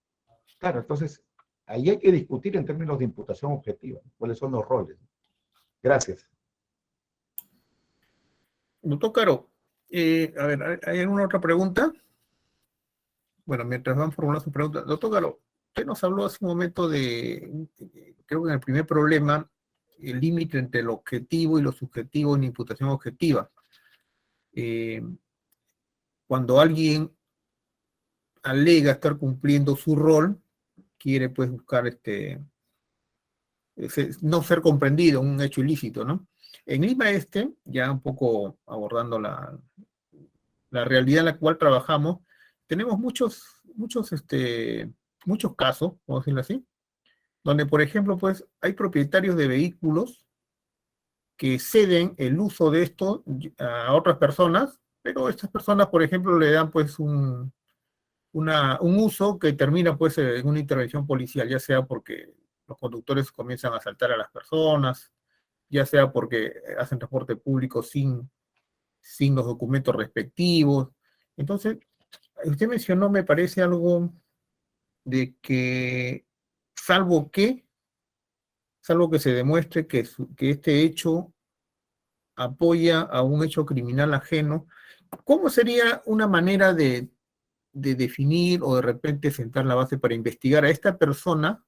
Claro, entonces, ahí hay que discutir en términos de imputación objetiva, cuáles son los roles. Gracias. Doctor Caro, a ver, ¿hay alguna otra pregunta? Bueno, mientras van formulando su pregunta, doctor Caro, usted nos habló hace un momento creo que en el primer problema, el límite entre lo objetivo y lo subjetivo en imputación objetiva. Eh, Cuando alguien alega estar cumpliendo su rol, quiere pues buscar no ser comprendido, un hecho ilícito, ¿no? En Lima Este, ya un poco abordando la realidad en la cual trabajamos, tenemos muchos casos, vamos a decirlo así, donde, por ejemplo, pues hay propietarios de vehículos que ceden el uso de esto a otras personas, pero estas personas, por ejemplo, le dan pues un uso que termina pues en una intervención policial, ya sea porque los conductores comienzan a asaltar a las personas, ya sea porque hacen transporte público sin los documentos respectivos. Entonces, usted mencionó, me parece algo de que, salvo que se demuestre que este hecho apoya a un hecho criminal ajeno, ¿cómo sería una manera de definir o de repente sentar la base para investigar a esta persona,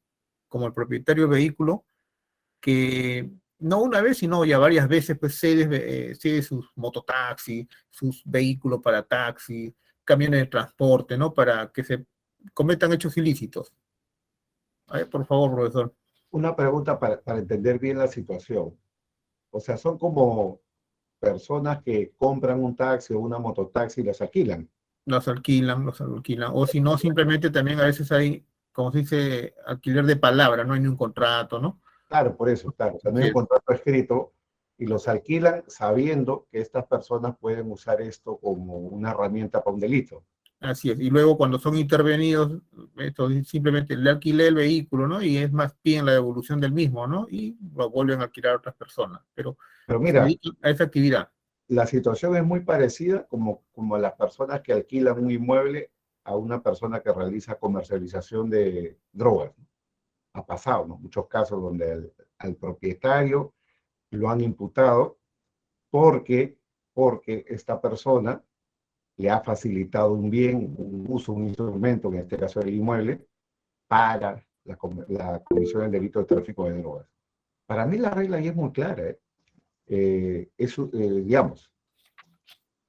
como el propietario del vehículo, que no una vez, sino ya varias veces, pues cede sus mototaxis, sus vehículos para taxi, camiones de transporte, ¿no? Para que se cometan hechos ilícitos? A ver, por favor, profesor. Una pregunta para entender bien la situación. O sea, son como personas que compran un taxi o una mototaxi y las alquilan. Los alquilan. O si no, simplemente también a veces hay, como se dice, alquiler de palabra, no hay ni un contrato, ¿no? Claro, por eso, claro. O sea, no hay un Sí, contrato escrito y los alquilan sabiendo que estas personas pueden usar esto como una herramienta para un delito. así es. Y luego cuando son intervenidos, esto simplemente le alquilé el vehículo, ¿no? Y es más bien la devolución del mismo, ¿no? Y lo vuelven a alquilar a otras personas. Pero Pero se mira, dedican a esa actividad. la situación es muy parecida como las personas que alquilan un inmueble a una persona que realiza comercialización de drogas. Ha pasado, ¿no? Muchos casos donde al propietario lo han imputado porque, porque esta persona le ha facilitado un bien, un uso, un instrumento, en este caso el inmueble, para la comisión del delito de tráfico de drogas. Para mí la regla ahí es muy clara, ¿eh? Digamos,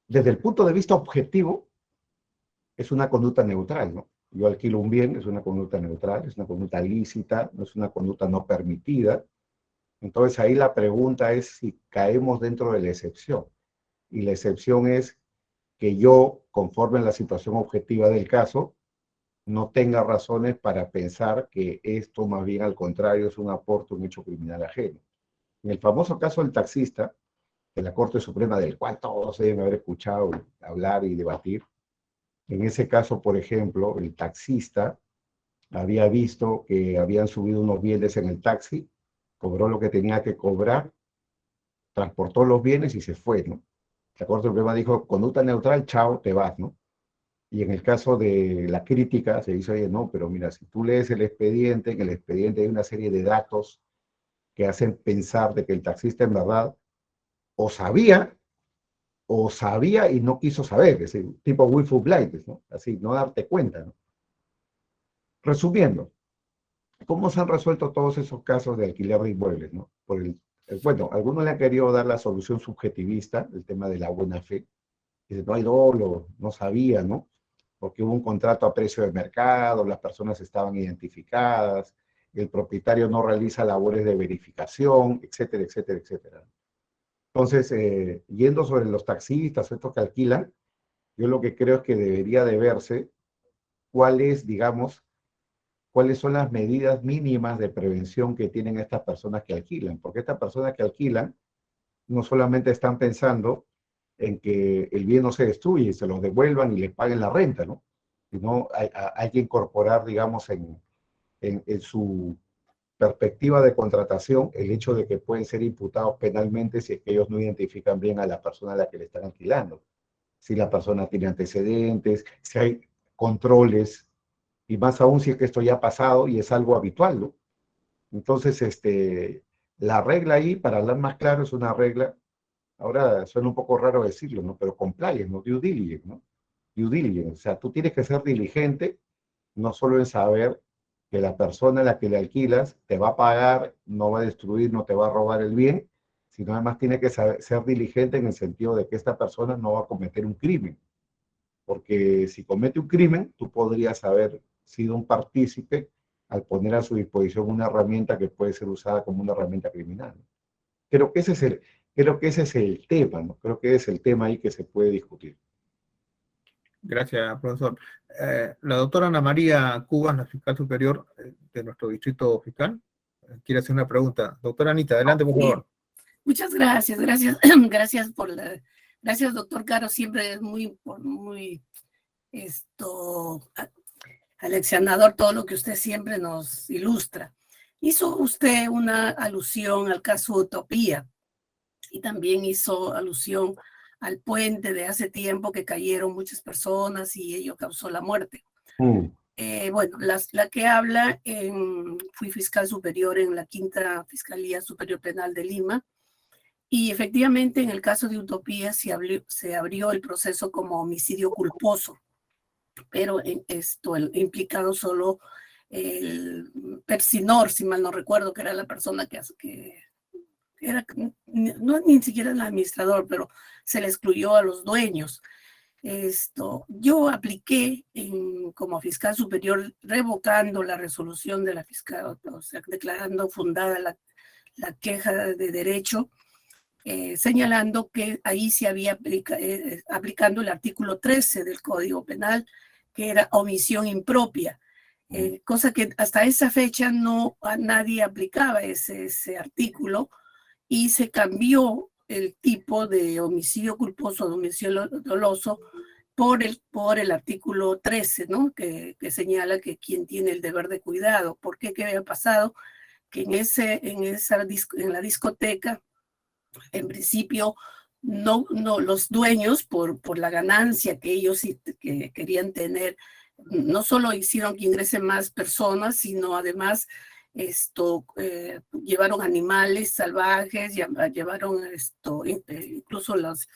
desde el punto de vista objetivo, es una conducta neutral, ¿no? Yo alquilo un bien, es una conducta neutral, es una conducta lícita, no es una conducta no permitida. Entonces ahí la pregunta es si caemos dentro de la excepción. Y la excepción es que yo, conforme a la situación objetiva del caso, no tenga razones para pensar que esto más bien al contrario es un aporte, un hecho criminal ajeno. En el famoso caso del taxista, de la Corte Suprema, del cual todos deben haber escuchado hablar y debatir, en ese caso, por ejemplo, el taxista había visto que habían subido unos bienes en el taxi, cobró lo que tenía que cobrar, transportó los bienes y se fue, ¿no? La Corte Suprema dijo, conducta neutral, chao, te vas, ¿no? Y en el caso de la crítica se dice, oye, no, pero mira, si tú lees el expediente, en el expediente hay una serie de datos que hacen pensar de que el taxista en verdad o sabía y no quiso saber, es decir, tipo willful blindness, ¿no? Así, no darte cuenta, ¿no? Resumiendo, ¿cómo se han resuelto todos esos casos de alquiler de inmuebles, ¿no? Bueno, algunos le han querido dar la solución subjetivista, el tema de la buena fe. Dice, no hay dolo, no sabía, ¿no? Porque hubo un contrato a precio de mercado, las personas estaban identificadas, el propietario no realiza labores de verificación, etcétera, etcétera, etcétera. Entonces, yendo sobre los taxistas, estos que alquilan, yo lo que creo es que debería de verse digamos, cuáles son las medidas mínimas de prevención que tienen estas personas que alquilan, porque estas personas que alquilan no solamente están pensando en que el bien no se destruye, se los devuelvan y les paguen la renta, ¿no? Sino hay que incorporar, digamos, en su perspectiva de contratación el hecho de que pueden ser imputados penalmente si es que ellos no identifican bien a la persona a la que le están alquilando. Si la persona tiene antecedentes, si hay controles, y más aún si es que esto ya ha pasado y es algo habitual, ¿no? Entonces, la regla ahí, para hablar más claro, es una regla, ahora suena un poco raro decirlo, ¿no? Pero compliance, ¿no? Due diligence, ¿no? Due diligence, o sea, tú tienes que ser diligente, no solo en saber que la persona a la que le alquilas te va a pagar, no va a destruir, no te va a robar el bien, sino además tiene que ser diligente en el sentido de que esta persona no va a cometer un crimen. Porque si comete un crimen, tú podrías haber sido un partícipe al poner a su disposición una herramienta que puede ser usada como una herramienta criminal. Creo que ese es el tema, ¿no? Creo que es el tema ahí que se puede discutir. Gracias, profesor. La doctora Ana María Cubas, la fiscal superior de nuestro distrito fiscal, quiere hacer una pregunta. Doctora Anita, adelante, por favor. Muchas gracias, gracias gracias, doctor Caro, siempre es muy aleccionador todo lo que usted siempre nos ilustra. Hizo usted una alusión al caso Utopía y también hizo alusión al puente de hace tiempo que cayeron muchas personas y ello causó la muerte. Bueno, la que habla, fui fiscal superior en la 5ª Fiscalía Superior Penal de Lima, y efectivamente en el caso de Utopía se abrió el proceso como homicidio culposo, pero en esto el implicado solo el Persinor, si mal no recuerdo, que era la persona que era, no ni siquiera el administrador, pero se le excluyó a los dueños. Yo apliqué como fiscal superior revocando la resolución de la fiscal, o sea, declarando fundada la queja de derecho, señalando que ahí se había aplicando el artículo 13 del Código Penal, que era omisión impropia, cosa que hasta esa fecha nadie aplicaba ese artículo, y se cambió el tipo de homicidio culposo, de homicidio doloso, por el artículo 13, ¿no? Que señala que quien tiene el deber de cuidado. ¿Por qué? ¿Qué había pasado? Que en la discoteca, en principio, no los dueños, por la ganancia que ellos que querían tener, no solo hicieron que ingresen más personas, sino además llevaron animales salvajes, llevaron incluso los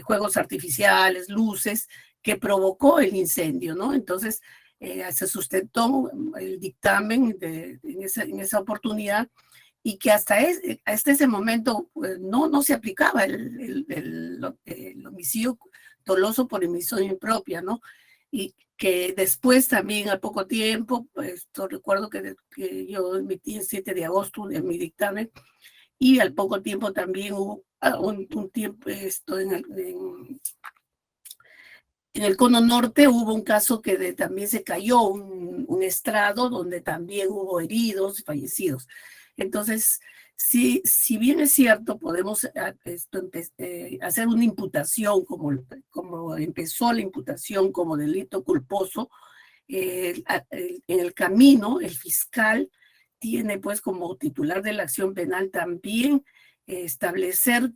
juegos artificiales, luces, que provocó el incendio, ¿no? Entonces, se sustentó el dictamen en esa oportunidad, y que hasta ese momento no se aplicaba el homicidio doloso por omisión impropia, ¿no? Y que después también, al poco tiempo, pues recuerdo que yo emití el 7 de agosto en mi dictamen, y al poco tiempo también hubo un tiempo en el Cono Norte hubo un caso que también se cayó un estrado donde también hubo heridos y fallecidos. Entonces, si bien es cierto, podemos hacer una imputación como empezó la imputación como delito culposo, en el camino el fiscal tiene pues como titular de la acción penal también establecer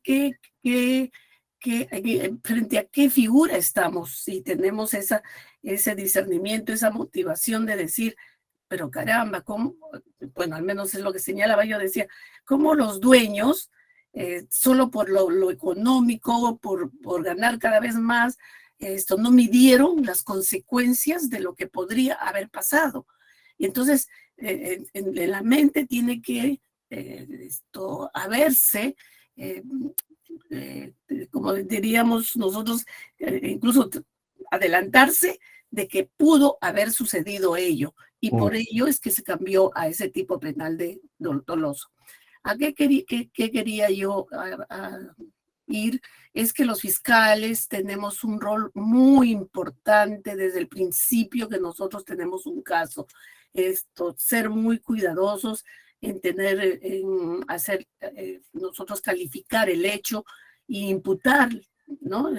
frente a qué figura estamos, si tenemos ese discernimiento, esa motivación de decir, pero caramba, ¿cómo? Bueno, al menos es lo que señalaba, yo decía, ¿cómo los dueños, solo por lo económico, por ganar cada vez más, no midieron las consecuencias de lo que podría haber pasado? Y entonces, en la mente tiene que haberse, como diríamos nosotros, incluso adelantarse de que pudo haber sucedido ello, y por ello es que se cambió a ese tipo penal de doloso. ¿A qué quería yo ir? Es que los fiscales tenemos un rol muy importante desde el principio que nosotros tenemos un caso, ser muy cuidadosos en hacer nosotros calificar el hecho e imputar, ¿no?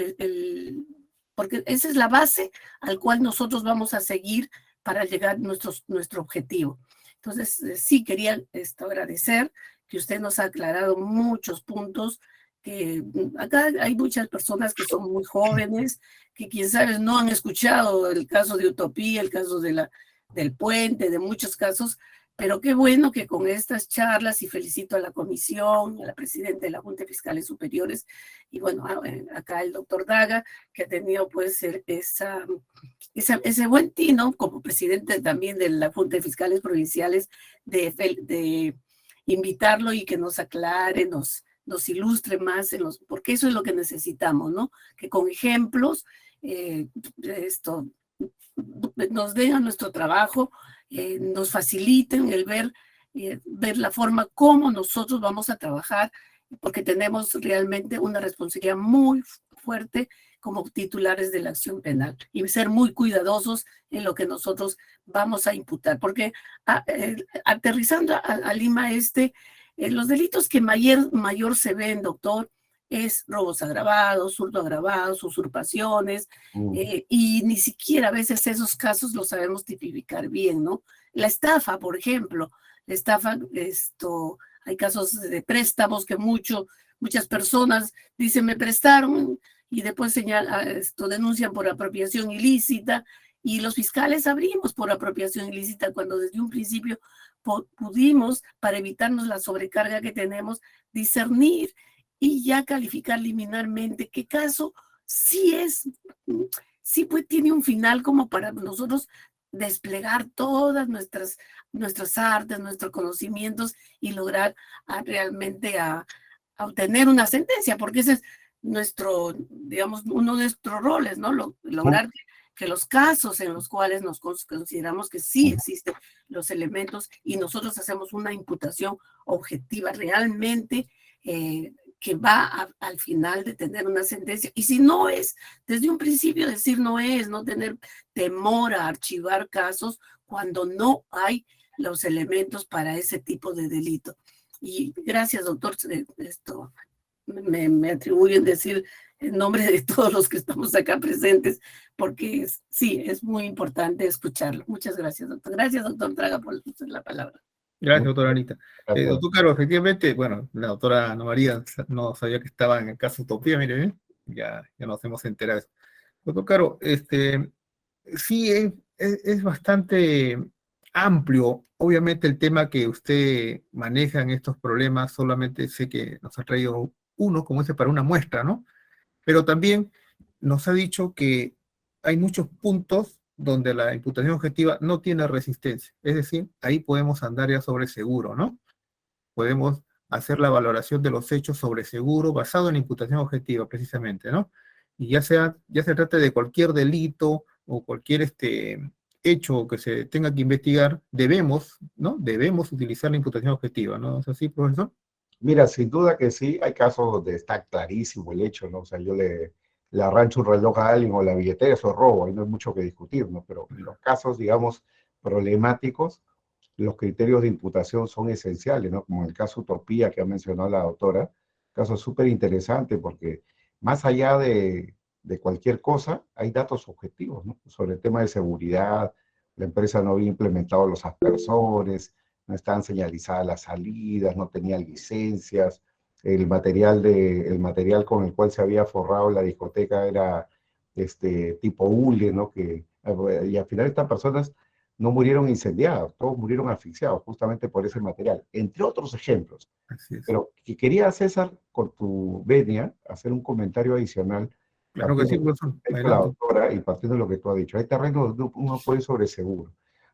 Porque esa es la base al cual nosotros vamos a seguir para llegar a nuestro objetivo. Entonces, sí quería agradecer que usted nos ha aclarado muchos puntos, que acá hay muchas personas que son muy jóvenes, que quién sabe no han escuchado el caso de Utopía, el caso del puente, de muchos casos, pero qué bueno que con estas charlas, y felicito a la comisión, a la presidenta de la Junta de Fiscales Superiores, y bueno, acá el doctor Daga, que ha tenido pues ese buen tino como presidente también de la Junta de Fiscales Provinciales, de invitarlo y que nos aclare, nos ilustre más, porque eso es lo que necesitamos, ¿no? Que con ejemplos nos den a nuestro trabajo, nos faciliten el ver la forma como nosotros vamos a trabajar, porque tenemos realmente una responsabilidad muy fuerte como titulares de la acción penal y ser muy cuidadosos en lo que nosotros vamos a imputar, porque aterrizando a Lima los delitos que mayor se ven, doctor, es robos agravados, hurto agravados, usurpaciones, y ni siquiera a veces esos casos los sabemos tipificar bien, ¿no? La estafa, por ejemplo, la estafa, hay casos de préstamos que muchas personas dicen me prestaron y después denuncian por apropiación ilícita, y los fiscales abrimos por apropiación ilícita cuando desde un principio pudimos, para evitarnos la sobrecarga que tenemos, discernir y ya calificar liminalmente qué caso sí pues tiene un final como para nosotros desplegar todas nuestras artes, nuestros conocimientos y lograr realmente a obtener una sentencia, porque ese es digamos, uno de nuestros roles, ¿no? Lograr que los casos en los cuales nos consideramos que sí existen los elementos y nosotros hacemos una imputación objetiva realmente, que va al final de tener una sentencia. Y si no es, desde un principio decir no es, no tener temor a archivar casos cuando no hay los elementos para ese tipo de delito. Y gracias, doctor, me atribuyen decir en nombre de todos los que estamos acá presentes, porque sí, es muy importante escucharlo. Muchas gracias, doctor. Gracias, doctor Traga, por la palabra. Gracias, doctora Anita. Doctor Caro, efectivamente, bueno, la doctora Ana María no sabía que estaba en el caso Utopía, mire, ya nos hemos enterado. Doctor Caro, sí, es bastante amplio. Obviamente el tema que usted maneja en estos problemas, solamente sé que nos ha traído uno, como ese, para una muestra, ¿no? Pero también nos ha dicho que hay muchos puntos donde la imputación objetiva no tiene resistencia. Es decir, ahí podemos andar ya sobre seguro, ¿no? Podemos hacer la valoración de los hechos sobre seguro basado en la imputación objetiva, precisamente, ¿no? Y ya se trate de cualquier delito o cualquier hecho que se tenga que investigar, ¿no? Debemos utilizar la imputación objetiva, ¿no? ¿Es así, profesor? Mira, sin duda que sí, hay casos donde está clarísimo el hecho, ¿no? O sea, yo le arrancho un reloj a alguien o la billetera, eso es robo, ahí no hay mucho que discutir, ¿no? Pero en los casos, digamos, problemáticos, los criterios de imputación son esenciales, ¿no? Como en el caso Utopía que ha mencionado la doctora, caso súper interesante porque más allá de cualquier cosa, hay datos objetivos, ¿no? Sobre el tema de seguridad, la empresa no había implementado los aspersores, no estaban señalizadas las salidas, no tenían licencias, el material con el cual se había forrado la discoteca era tipo hule, ¿no? Y al final estas personas no murieron incendiados, todos murieron asfixiados justamente por ese material, entre otros ejemplos. Así es. Pero que quería, César, con tu venia, hacer un comentario adicional. Claro que sí, profesor. La doctora, y partiendo de lo que tú has dicho, hay terrenos donde uno puede sobre seguro.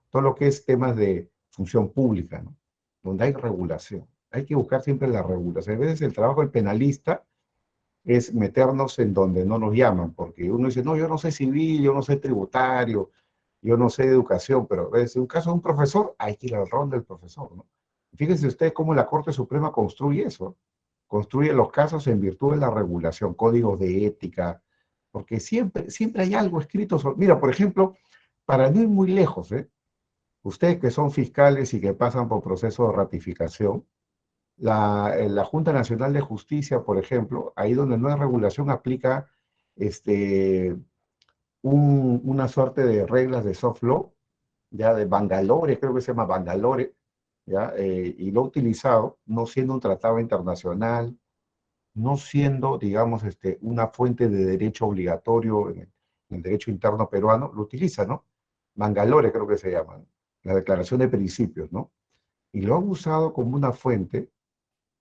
Todo lo que es temas de función pública, ¿no? Donde hay regulación. Hay que buscar siempre la regulación. A veces el trabajo del penalista es meternos en donde no nos llaman, porque uno dice, no, yo no sé civil, yo no sé tributario, yo no sé educación, pero en un caso de un profesor, hay que ir al rol del profesor, ¿no? Fíjense ustedes cómo la Corte Suprema construye eso. Construye los casos en virtud de la regulación, códigos de ética, porque siempre hay algo escrito sobre... Mira, por ejemplo, para no ir muy lejos, ustedes que son fiscales y que pasan por proceso de ratificación, la Junta Nacional de Justicia, por ejemplo, ahí donde no hay regulación, aplica una suerte de reglas de soft law, ya de Bangalore, creo que se llama Bangalore, ¿ya? Y lo ha utilizado, no siendo un tratado internacional, no siendo, digamos, una fuente de derecho obligatorio en el derecho interno peruano, lo utiliza, ¿no? Mangalore creo que se llama, ¿no? La Declaración de Principios, ¿no? Y lo han usado como una fuente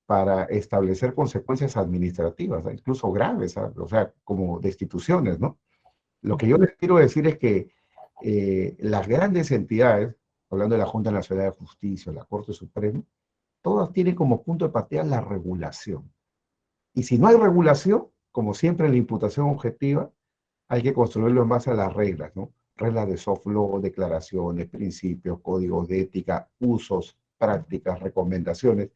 para establecer consecuencias administrativas, ¿no? Incluso graves, ¿sabes? O sea, como destituciones, ¿no? Lo que yo les quiero decir es que las grandes entidades, hablando de la Junta Nacional de Justicia, la Corte Suprema, todas tienen como punto de partida la regulación. Y si no hay regulación, como siempre en la imputación objetiva, hay que construirlo en base a las reglas, ¿no? Reglas de soft law, declaraciones, principios, códigos de ética, usos, prácticas, recomendaciones.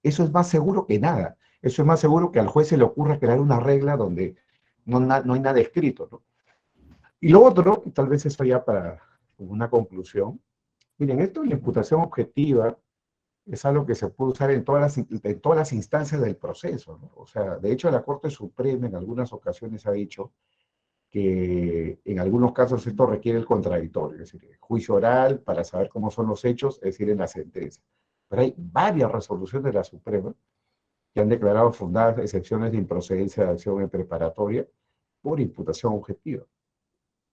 Eso es más seguro que nada. Eso es más seguro que al juez se le ocurra crear una regla donde no hay nada escrito, ¿no? Y lo otro, y tal vez eso ya para una conclusión, miren, esto de la imputación objetiva es algo que se puede usar en todas las instancias del proceso, ¿no? O sea, de hecho la Corte Suprema en algunas ocasiones ha dicho que en algunos casos esto requiere el contradictorio, es decir, juicio oral para saber cómo son los hechos, es decir, en la sentencia. Pero hay varias resoluciones de la Suprema que han declarado fundadas excepciones de improcedencia de acción en preparatoria por imputación objetiva.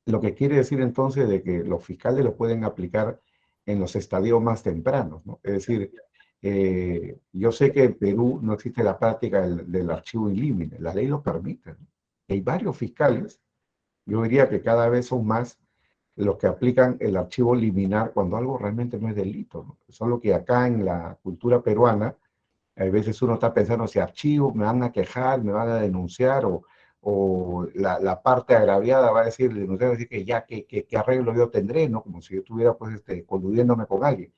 Lo que quiere decir entonces de que los fiscales lo pueden aplicar en los estadios más tempranos, ¿no? Es decir, yo sé que en Perú no existe la práctica del archivo in limine, la ley lo permite, ¿no? Hay varios fiscales, yo diría que cada vez son más los que aplican el archivo liminar cuando algo realmente no es delito, ¿no? Solo que acá en la cultura peruana, a veces uno está pensando si archivo, me van a quejar, me van a denunciar, o la parte agraviada va a decir, el denunciante va a decir que ya, ¿qué arreglo yo tendré, ¿no? Como si yo estuviera, pues, coludiéndome con alguien.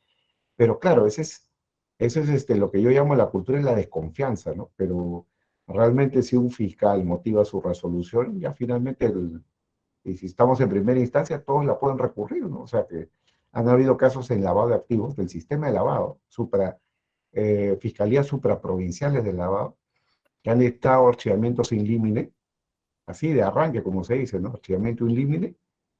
Pero claro, eso es lo que yo llamo la cultura de la desconfianza, ¿no? Pero realmente si un fiscal motiva su resolución, ya finalmente, y si estamos en primera instancia, todos la pueden recurrir, ¿no? O sea que han habido casos en lavado de activos, del sistema de lavado, fiscalías supraprovinciales de lavado, que han dictado archivamientos sin límite, así de arranque, como se dice, ¿no? Archivamiento in limine,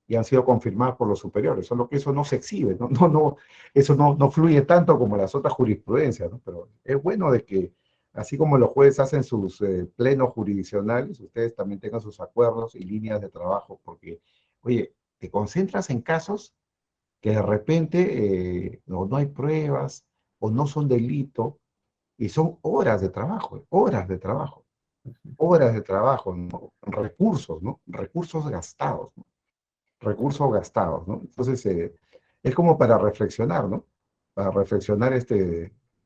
y han sido confirmadas por los superiores, solo que eso no se exhibe, ¿no? Eso no fluye tanto como las otras jurisprudencias, ¿no? Pero es bueno de que, así como los jueces hacen sus plenos jurisdiccionales, ustedes también tengan sus acuerdos y líneas de trabajo, porque, oye, te concentras en casos que de repente no hay pruebas o no son delito, y son horas de trabajo, ¿no? Recursos, ¿no? Recursos gastados, ¿no? Recursos gastados, ¿no? Entonces, es como para reflexionar, ¿no? Para reflexionar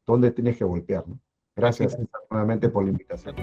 dónde tienes que golpear, ¿no? Gracias nuevamente por la invitación.